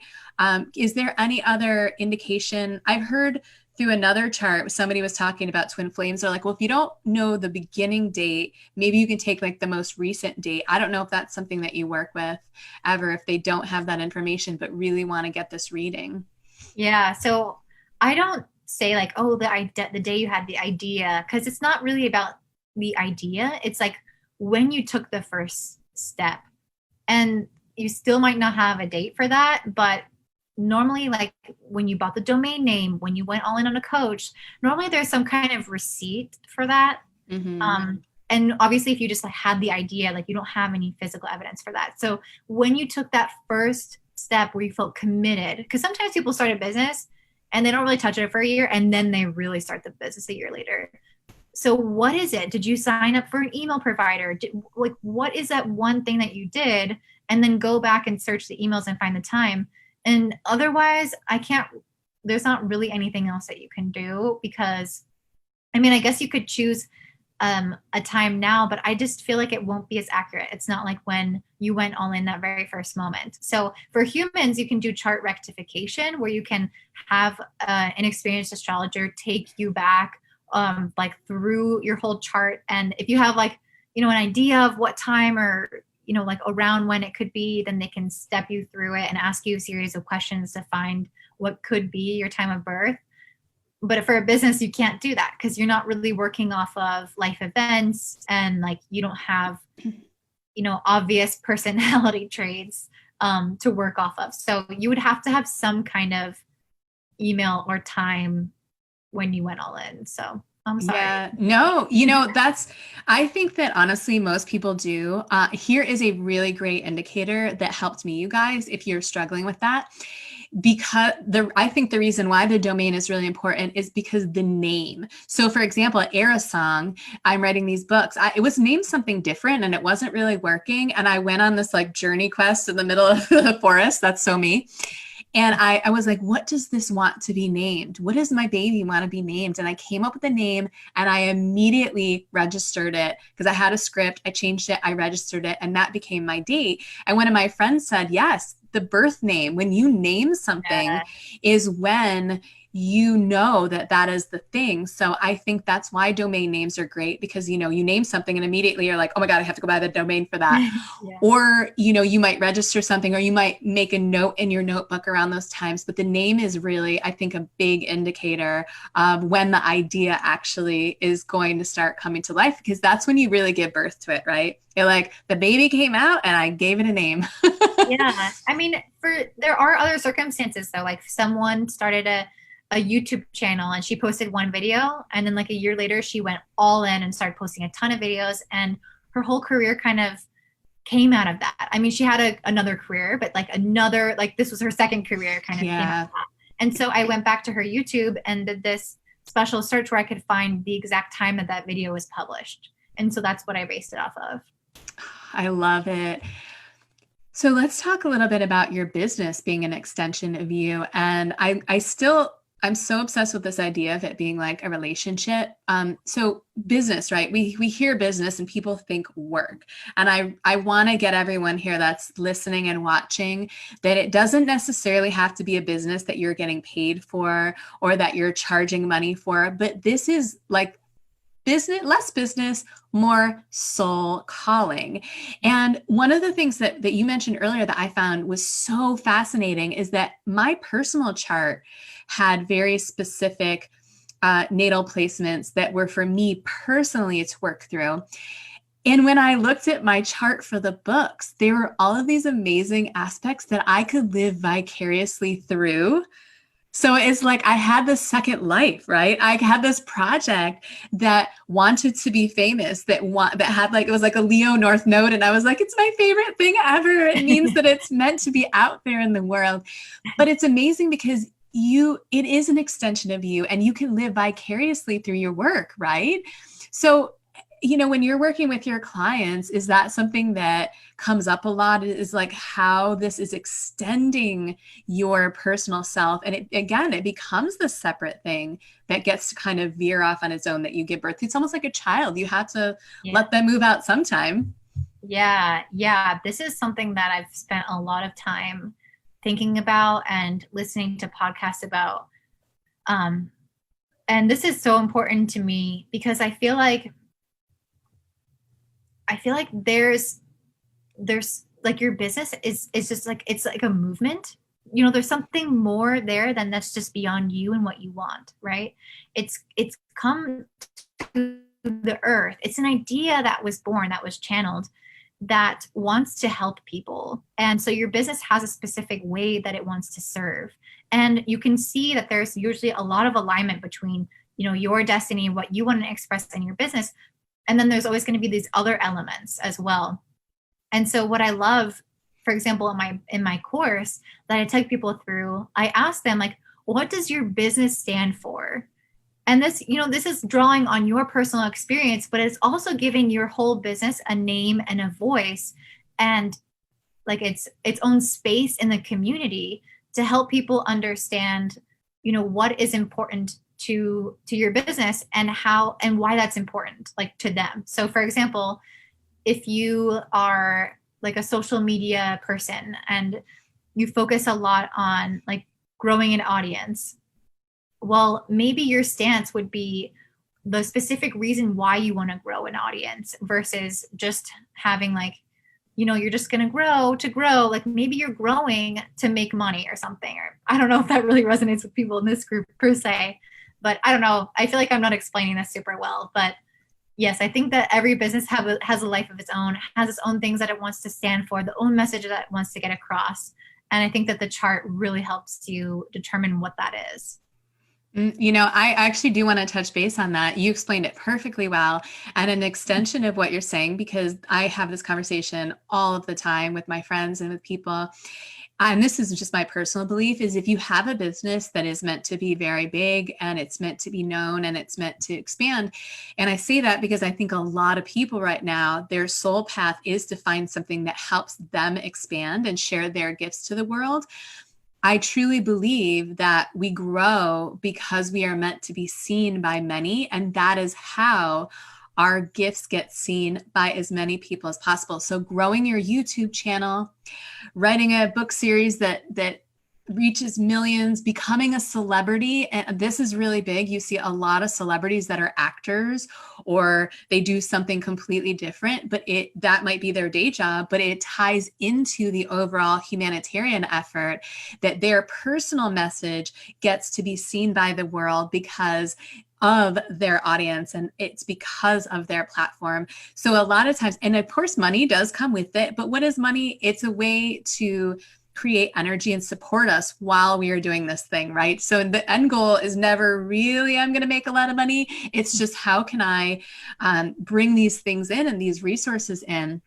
A: Is there any other indication? I've heard through another chart, somebody was talking about twin flames. They're like, well, if you don't know the beginning date, maybe you can take like the most recent date. I don't know if that's something that you work with ever, if they don't have that information, but really want to get this reading.
B: Yeah. So I don't say like, oh, the day you had the idea, because it's not really about the idea. It's like when you took the first step, and you still might not have a date for that, but normally, like when you bought the domain name, when you went all in on a coach, normally there's some kind of receipt for that.
A: Mm-hmm.
B: And obviously, if you just like had the idea, like you don't have any physical evidence for that. So when you took that first step where you felt committed, because sometimes people start a business and they don't really touch it for a year, and then they really start the business a year later. So what is it? Did you sign up for an email provider? Like, what is that one thing that you did? And then go back and search the emails and find the time. And otherwise, there's not really anything else that you can do, because, I mean, I guess you could choose a time now, but I just feel like it won't be as accurate. It's not like when you went all in that very first moment. So for humans, you can do chart rectification, where you can have an experienced astrologer take you back like through your whole chart. And if you have like, an idea of what time or, like around when it could be, then they can step you through it and ask you a series of questions to find what could be your time of birth. But for a business, you can't do that because you're not really working off of life events, and like you don't have, obvious personality traits to work off of. So you would have to have some kind of email or time when you went all in. So I'm sorry.
A: Yeah, no, I think that honestly, most people do. Here is a really great indicator that helped me, you guys, if you're struggling with that. Because I think the reason why the domain is really important is because the name. So for example, at Era Song, I'm writing these books. It was named something different and it wasn't really working. And I went on this like journey quest in the middle of the forest. That's so me. And I was like, what does this want to be named? What does my baby want to be named? And I came up with a name and I immediately registered it because I had a script. I changed it. I registered it. And that became my date. And one of my friends said, yes, the birth name, when you name something, is when you know that is the thing. So I think that's why domain names are great, because, you name something and immediately you're like, oh my God, I have to go buy the domain for that. Yeah. Or, you might register something, or you might make a note in your notebook around those times. But the name is really, I think, a big indicator of when the idea actually is going to start coming to life, because that's when you really give birth to it, right? You're like, the baby came out and I gave it a name.
B: Yeah. I mean, there are other circumstances though, like someone started a YouTube channel and she posted one video, and then like a year later she went all in and started posting a ton of videos, and her whole career kind of came out of that. I mean, she had another career, but like this was her second career kind of came out of that. And so I went back to her YouTube and did this special search where I could find the exact time that video was published. And so that's what I based it off of.
A: I love it. So let's talk a little bit about your business being an extension of you. And I'm so obsessed with this idea of it being like a relationship. So business, right? We hear business and people think work. And I want to get everyone here that's listening and watching that it doesn't necessarily have to be a business that you're getting paid for or that you're charging money for, but this is like less business, more soul calling. And one of the things that you mentioned earlier that I found was so fascinating is that my personal chart had very specific natal placements that were for me personally to work through. And when I looked at my chart for the books, there were all of these amazing aspects that I could live vicariously through. So it's like I had this second life, right? I had this project that wanted to be famous, that had like, it was like a Leo North Node. And I was like, it's my favorite thing ever. It means that it's meant to be out there in the world. But it's amazing because it is an extension of you and you can live vicariously through your work, right? So, when you're working with your clients, is that something that comes up a lot, is like how this is extending your personal self? And it becomes this separate thing that gets to kind of veer off on its own, that you give birth to. It's almost like a child. You have to let them move out sometime.
B: Yeah. This is something that I've spent a lot of time thinking about and listening to podcasts about. And this is so important to me because I feel like there's like your business is just like, it's like a movement. There's something more there than that's just beyond you and what you want, right? It's come to the earth. It's an idea that was born, that was channeled, that wants to help people. And so your business has a specific way that it wants to serve. And you can see that there's usually a lot of alignment between, your destiny, what you want to express in your business, And then there's always going to be these other elements as well. And so what I love, for example, in my course that I take people through, I ask them like, what does your business stand for? And this, this is drawing on your personal experience, but it's also giving your whole business a name and a voice and like its own space in the community to help people understand, what is important to your business and how and why that's important, like to them. So for example, if you are like a social media person and you focus a lot on like growing an audience, well, maybe your stance would be the specific reason why you want to grow an audience versus just having like, you're just going to grow. Like maybe you're growing to make money or something. Or I don't know if that really resonates with people in this group per se, but I don't know. I feel like I'm not explaining this super well, but yes, I think that every business has a life of its own, has its own things that it wants to stand for, the own message that it wants to get across. And I think that the chart really helps you determine what that is.
A: I actually do want to touch base on that. You explained it perfectly well, and an extension of what you're saying, because I have this conversation all of the time with my friends and with people. And this is just my personal belief, is if you have a business that is meant to be very big and it's meant to be known and it's meant to expand. And I say that because I think a lot of people right now, their soul path is to find something that helps them expand and share their gifts to the world. I truly believe that we grow because we are meant to be seen by many, and that is how our gifts get seen by as many people as possible. So growing your YouTube channel, writing a book series that reaches millions, becoming a celebrity. And this is really big. You see a lot of celebrities that are actors or they do something completely different, but that might be their day job, but it ties into the overall humanitarian effort that their personal message gets to be seen by the world because of their audience, and it's because of their platform. So a lot of times, and of course money does come with it, but what is money? It's a way to create energy and support us while we are doing this thing, right? So the end goal is never really, I'm going to make a lot of money. It's just, how can I bring these things in and these resources in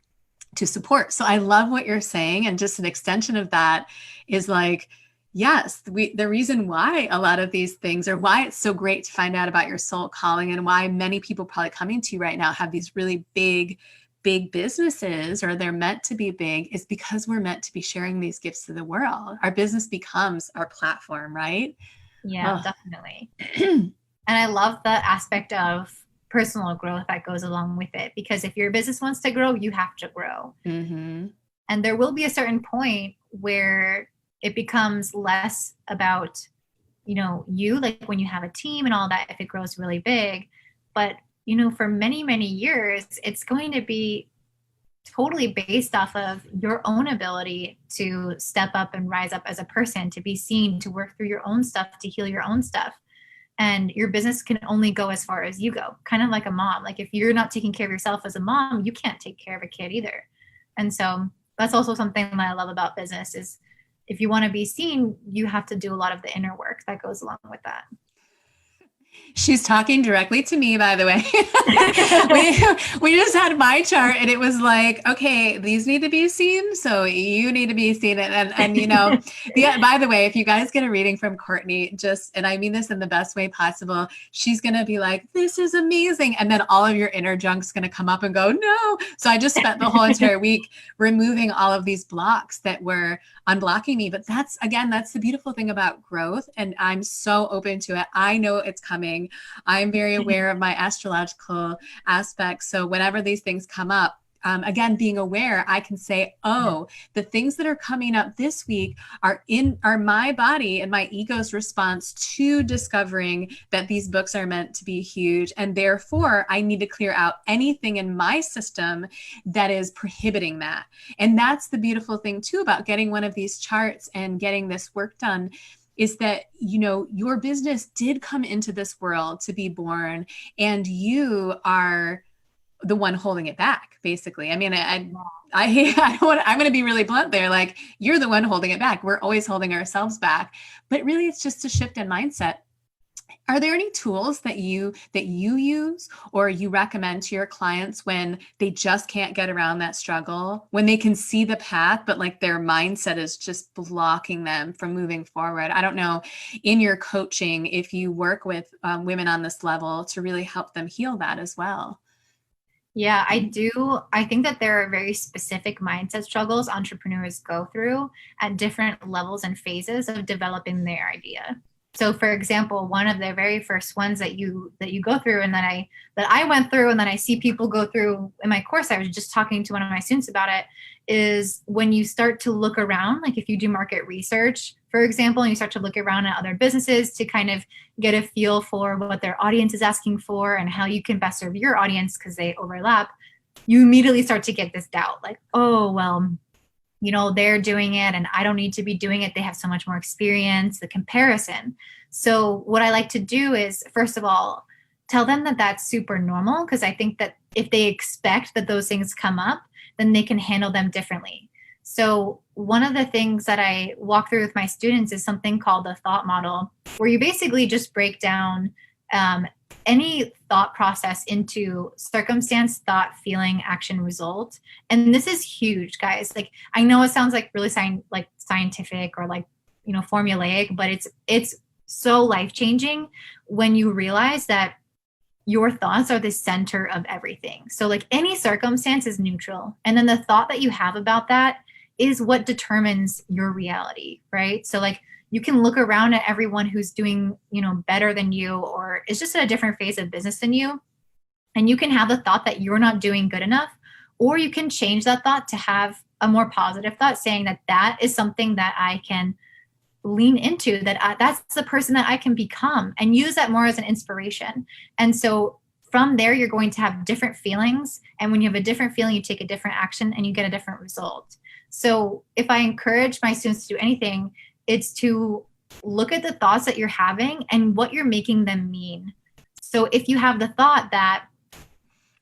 A: to support? So I love what you're saying. And just an extension of that is like, yes, the reason why a lot of these things, or why it's so great to find out about your soul calling, and why many people probably coming to you right now have these really big businesses, or they're meant to be big, is because we're meant to be sharing these gifts to the world. Our business becomes our platform, right?
B: Yeah, definitely. And I love the aspect of personal growth that goes along with it, because if your business wants to grow, you have to grow.
A: Mm-hmm.
B: And there will be a certain point where it becomes less about, you, like when you have a team and all that, if it grows really big. But for many, many years, it's going to be totally based off of your own ability to step up and rise up as a person, to be seen, to work through your own stuff, to heal your own stuff. And your business can only go as far as you go, kind of like a mom. Like if you're not taking care of yourself as a mom, you can't take care of a kid either. And so that's also something that I love about business is if you want to be seen, you have to do a lot of the inner work that goes along with that.
A: She's talking directly to me, by the way. we just had my chart and it was like, okay, these need to be seen. So you need to be seen. And yeah, by the way, if you guys get a reading from Courtney, and I mean this in the best way possible, she's going to be like, this is amazing. And then all of your inner junk's going to come up and go, no. So I just spent the whole entire week removing all of these blocks that were unblocking me. But that's the beautiful thing about growth. And I'm so open to it. I know it's coming. I'm very aware of my astrological aspects. So whenever these things come up, again, being aware, I can say, the things that are coming up this week are my body and my ego's response to discovering that these books are meant to be huge. And therefore I need to clear out anything in my system that is prohibiting that. And that's the beautiful thing too about getting one of these charts and getting this work done, is that, your business did come into this world to be born, and you are the one holding it back, basically. I mean, I'm going to be really blunt there. Like, you're the one holding it back. We're always holding ourselves back, but really it's just a shift in mindset. Are there any tools that you use or you recommend to your clients when they just can't get around that struggle, when they can see the path, but like their mindset is just blocking them from moving forward? I don't know, in your coaching, if you work with women on this level to really help them heal that as well.
B: Yeah, I do. I think that there are very specific mindset struggles entrepreneurs go through at different levels and phases of developing their idea. So for example, one of the very first ones that you go through and that I went through and then I see people go through in my course, I was just talking to one of my students about it, is when you start to look around, like if you do market research, for example, and you start to look around at other businesses to kind of get a feel for what their audience is asking for and how you can best serve your audience because they overlap, you immediately start to get this doubt like, oh, well, they're doing it and I don't need to be doing it. They have so much more experience, the comparison. So what I like to do is, first of all, tell them that that's super normal, because I think that if they expect that those things come up, then they can handle them differently. So one of the things that I walk through with my students is something called the thought model, where you basically just break down any thought process into circumstance, thought, feeling, action, result. And this is huge, guys. Like, I know it sounds like really scientific or formulaic, but it's so life-changing when you realize that your thoughts are the center of everything. So like any circumstance is neutral. And then the thought that you have about that is what determines your reality, right? So like you can look around at everyone who's doing, better than you, or is just at a different phase of business than you. And you can have the thought that you're not doing good enough, or you can change that thought to have a more positive thought saying that that is something that I can lean into, that's the person that I can become, and use that more as an inspiration. And so from there, you're going to have different feelings. And when you have a different feeling, you take a different action and you get a different result. So if I encourage my students to do anything, it's to look at the thoughts that you're having and what you're making them mean. So if you have the thought that,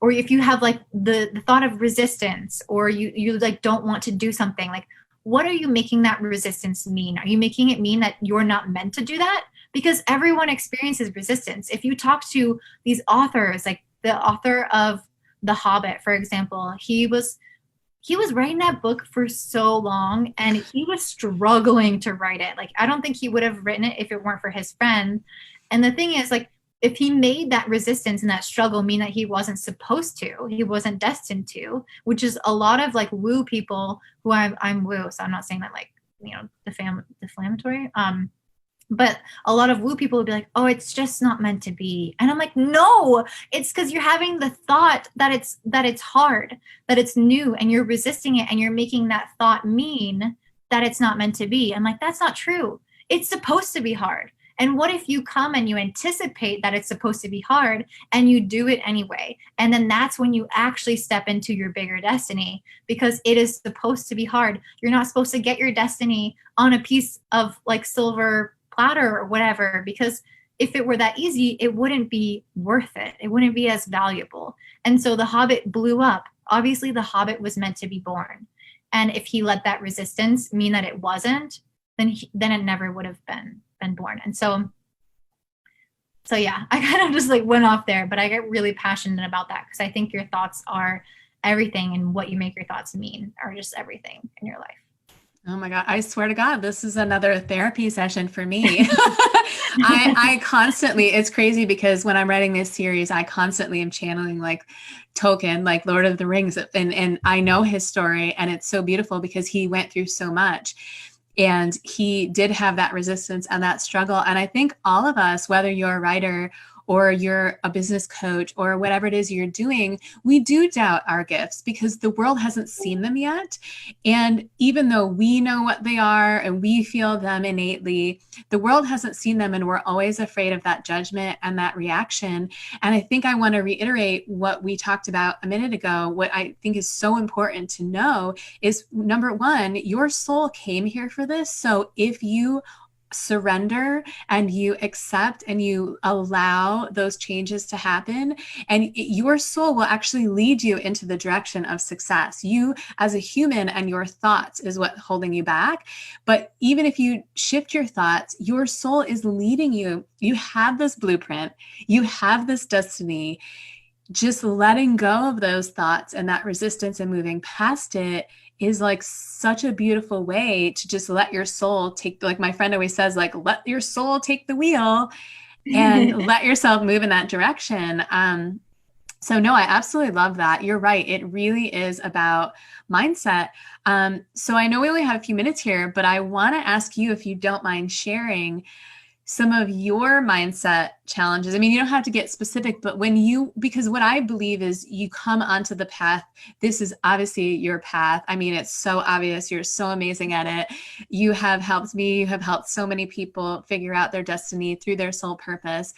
B: or if you have like the thought of resistance, or you like don't want to do something, like, what are you making that resistance mean? Are you making it mean that you're not meant to do that? Because everyone experiences resistance. If you talk to these authors, like the author of The Hobbit, for example, he was writing that book for so long and he was struggling to write it. Like, I don't think he would have written it if it weren't for his friend. And the thing is, like, if he made that resistance and that struggle mean that he wasn't supposed to, he wasn't destined to, which is a lot of like woo people who I'm woo. So I'm not saying that like, deflammatory. But a lot of woo people would be like, oh, it's just not meant to be. And I'm like, no, it's because you're having the thought that it's hard, that it's new, and you're resisting it, and you're making that thought mean that it's not meant to be. I'm like, that's not true. It's supposed to be hard. And what if you come and you anticipate that it's supposed to be hard and you do it anyway? And then that's when you actually step into your bigger destiny, because it is supposed to be hard. You're not supposed to get your destiny on a piece of like silver platter or whatever, because if it were that easy, it wouldn't be worth it. It wouldn't be as valuable. And so The Hobbit blew up. Obviously, The Hobbit was meant to be born. And if he let that resistance mean that it wasn't, then it never would have been born. And so yeah, I kind of just like went off there, but I get really passionate about that because I think your thoughts are everything, and what you make your thoughts mean are just everything in your life.
A: Oh my God. I swear to God, this is another therapy session for me. I constantly, it's crazy because when I'm writing this series, I constantly am channeling like Tolkien, like Lord of the Rings. And I know his story, and it's so beautiful because he went through so much. And he did have that resistance and that struggle. And I think all of us, whether you're a writer or you're a business coach or whatever it is you're doing, we do doubt our gifts because the world hasn't seen them yet. And even though we know what they are and we feel them innately, the world hasn't seen them, and we're always afraid of that judgment and that reaction. And I think I want to reiterate what we talked about a minute ago. What I think is so important to know is, number one, your soul came here for this. So if you surrender and you accept and you allow those changes to happen, and your soul will actually lead you into the direction of success. You as a human and your thoughts is what holding you back. But even if you shift your thoughts, your soul is leading you. You have this blueprint, you have this destiny. Just letting go of those thoughts and that resistance and moving past it is like such a beautiful way to just let your soul take, like my friend always says, like, let your soul take the wheel and let yourself move in that direction. So no, I absolutely love that. You're right. It really is about mindset. So I know we only have a few minutes here, but I want to ask you if you don't mind sharing some of your mindset challenges. I mean, you don't have to get specific, but because what I believe is you come onto the path. This is obviously your path. I mean, it's so obvious. You're so amazing at it. You have helped me. You have helped so many people figure out their destiny through their soul purpose.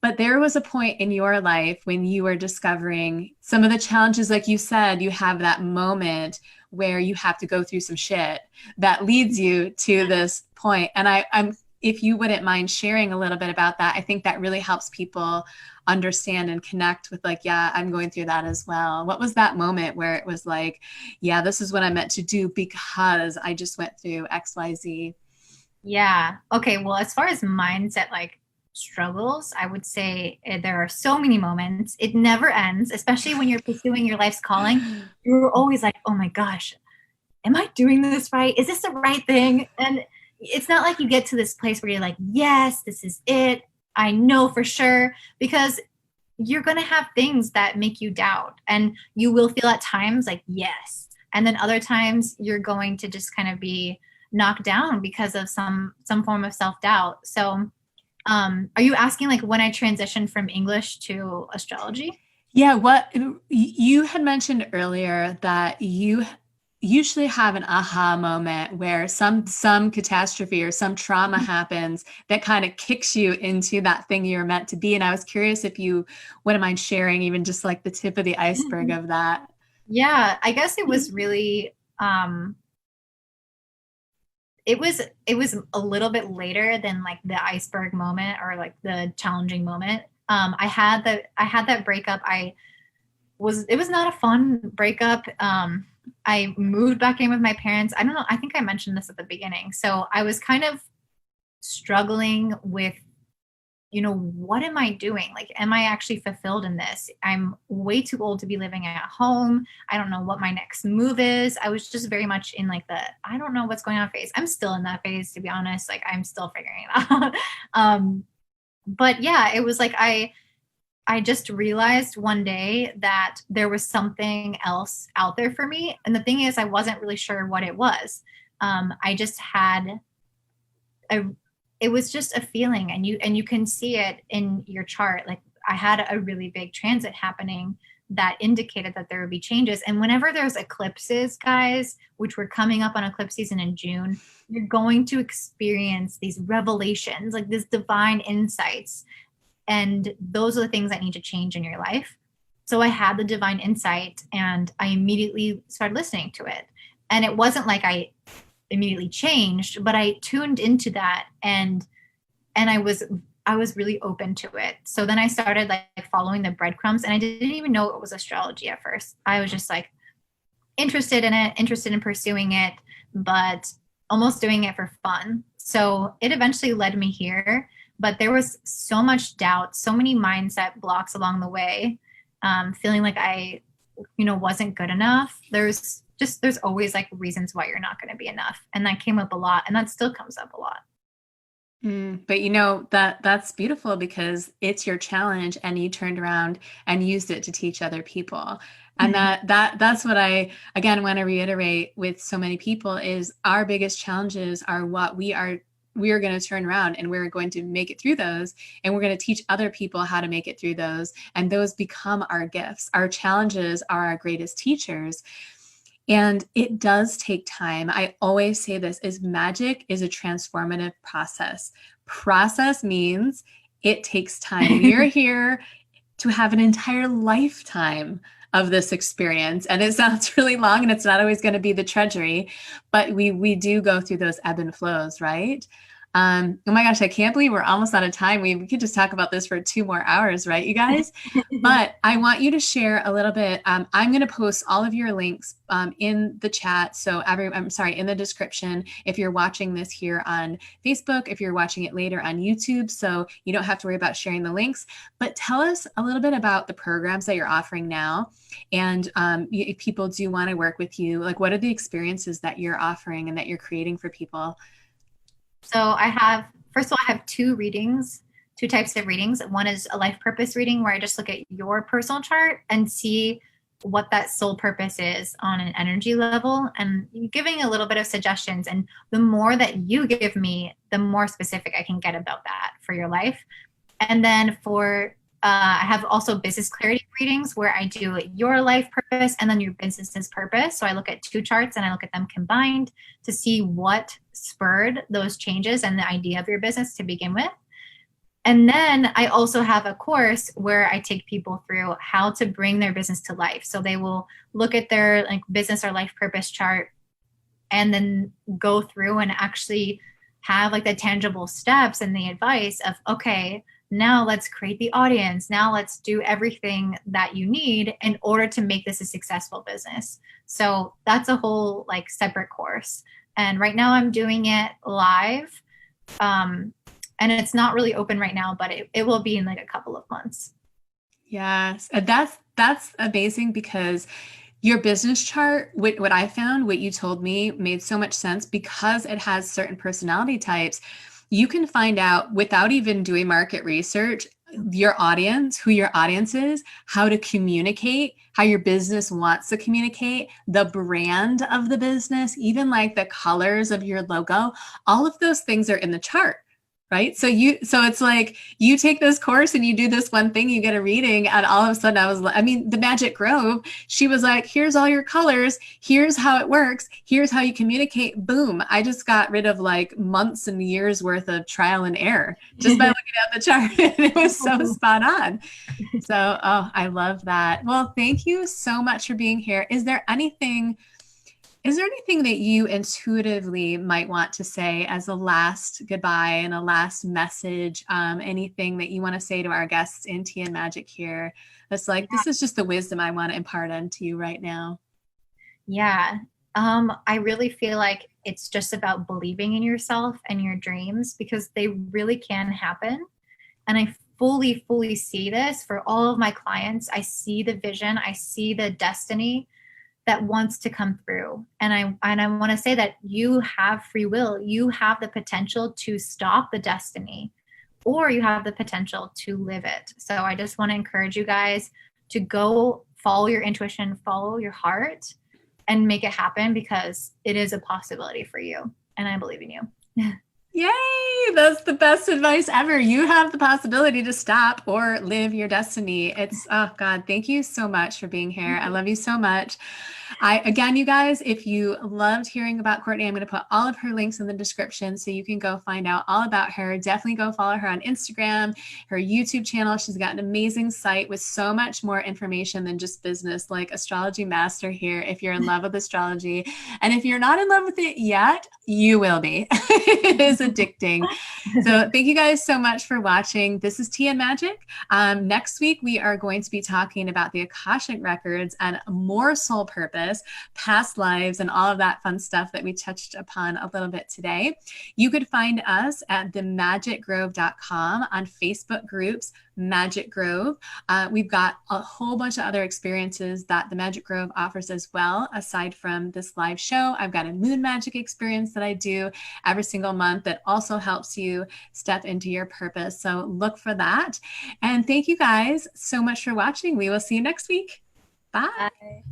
A: But there was a point in your life when you were discovering some of the challenges, like you said, you have that moment where you have to go through some shit that leads you to this point. And I'm if you wouldn't mind sharing a little bit about that, I think that really helps people understand and connect with like, yeah, I'm going through that as well. What was that moment where it was like, yeah, this is what I meant to do because I just went through XYZ?
B: Yeah. Okay. Well, as far as mindset, like struggles, I would say there are so many moments. It never ends, especially when you're pursuing your life's calling. You're always like, oh my gosh, am I doing this right? Is this the right thing? And it's not like you get to this place where you're like, yes, this is it. I know for sure, because you're going to have things that make you doubt, and you will feel at times like, yes. And then other times you're going to just kind of be knocked down because of some form of self-doubt. So, are you asking like when I transitioned from English to astrology?
A: Yeah, what you had mentioned earlier that you usually have an aha moment where some catastrophe or some trauma happens that kind of kicks you into that thing you're meant to be. And I was curious if you wouldn't mind sharing even just like the tip of the iceberg of that.
B: Yeah, I guess it was really it was a little bit later than like the iceberg moment or like the challenging moment. I had that breakup. It was not a fun breakup. I moved back in with my parents. I don't know. I think I mentioned this at the beginning. So I was kind of struggling with, what am I doing? Like, am I actually fulfilled in this? I'm way too old to be living at home. I don't know what my next move is. I was just very much in like I don't know what's going on phase. I'm still in that phase, to be honest. Like, I'm still figuring it out. But yeah, it was like I just realized one day that there was something else out there for me. And the thing is, I wasn't really sure what it was. I just had it was just a feeling, and you can see it in your chart. Like, I had a really big transit happening that indicated that there would be changes. And whenever there's eclipses, guys, which we're coming up on eclipse season in June, you're going to experience these revelations, like this divine insights. And those are the things that need to change in your life. So I had the divine insight and I immediately started listening to it. And it wasn't like I immediately changed, but I tuned into that, and I was really open to it. So then I started like following the breadcrumbs, and I didn't even know it was astrology at first. I was just like interested in it, interested in pursuing it, but almost doing it for fun. So it eventually led me here, but there was so much doubt, so many mindset blocks along the way, feeling like I, wasn't good enough. There's always like reasons why you're not going to be enough. And that came up a lot, and that still comes up a lot.
A: But that's beautiful because it's your challenge and you turned around and used it to teach other people. And that's what I again want to reiterate with so many people is our biggest challenges are what we are going to turn around and we're going to make it through those, and we're going to teach other people how to make it through those, and those become our gifts. Our challenges are our greatest teachers. And it does take time. I always say this is magic is a transformative process. Process means it takes time. You're here to have an entire lifetime of this experience. And it sounds really long and it's not always going to be the treasury, but we do go through those ebb and flows, right? Oh my gosh, I can't believe we're almost out of time. We could just talk about this for 2 more hours, right, you guys? But I want you to share a little bit. I'm going to post all of your links in the chat. So I'm sorry, in the description, if you're watching this here on Facebook, if you're watching it later on YouTube, so you don't have to worry about sharing the links. But tell us a little bit about the programs that you're offering now. And if people do want to work with you, like what are the experiences that you're offering and that you're creating for people?
B: So first of all, I have two types of readings. One is a life purpose reading where I just look at your personal chart and see what that soul purpose is on an energy level and giving a little bit of suggestions. And the more that you give me, the more specific I can get about that for your life. And then I have also business clarity readings where I do your life purpose and then your business's purpose. So I look at two charts and I look at them combined to see what spurred those changes and the idea of your business to begin with. And then I also have a course where I take people through how to bring their business to life. So they will look at their like business or life purpose chart and then go through and actually have like the tangible steps and the advice of, okay, now let's create the audience. Now let's do everything that you need in order to make this a successful business. So that's a whole like separate course. And right now I'm doing it live. And it's not really open right now, but it will be in like a couple of months.
A: Yes. That's amazing because your business chart, what I found, what you told me made so much sense because it has certain personality types. You can find out without even doing market research, your audience, who your audience is, how to communicate, how your business wants to communicate, the brand of the business, even like the colors of your logo. All of those things are in the chart. Right. So it's like you take this course and you do this one thing, you get a reading, and all of a sudden the Magick Grove, she was like, here's all your colors. Here's how it works. Here's how you communicate. Boom. I just got rid of like months and years worth of trial and error just by looking at the chart. And it was so spot on. So, oh, I love that. Well, thank you so much for being here. Is there anything that you intuitively might want to say as a last goodbye and a last message? Anything that you want to say to our guests in Tea and Magick here? That's like, this is just the wisdom I want to impart onto you right now.
B: Yeah. I really feel like it's just about believing in yourself and your dreams because they really can happen. And I fully, fully see this for all of my clients. I see the vision. I see the destiny that wants to come through. And I want to say that you have free will. You have the potential to stop the destiny, or you have the potential to live it. So I just want to encourage you guys to go follow your intuition, follow your heart, and make it happen because it is a possibility for you. And I believe in you.
A: Yay! That's the best advice ever. You have the possibility to stop or live your destiny. Oh God, thank you so much for being here. I love you so much. Again, you guys, if you loved hearing about Courtney, I'm going to put all of her links in the description so you can go find out all about her. Definitely go follow her on Instagram, her YouTube channel. She's got an amazing site with so much more information than just business, like Astrology Master here, if you're in love with astrology. And if you're not in love with it yet, you will be. It is addicting. So thank you guys so much for watching. This is Tea and Magick. Next week, we are going to be talking about the Akashic Records and more soul purpose, past lives, and all of that fun stuff that we touched upon a little bit today. You could find us at themagickgrove.com, on Facebook groups, Magick Grove. We've got a whole bunch of other experiences that the Magick Grove offers as well. Aside from this live show, I've got a moon magic experience that I do every single month that also helps you step into your purpose. So look for that. And thank you guys so much for watching. We will see you next week. Bye.
B: Bye.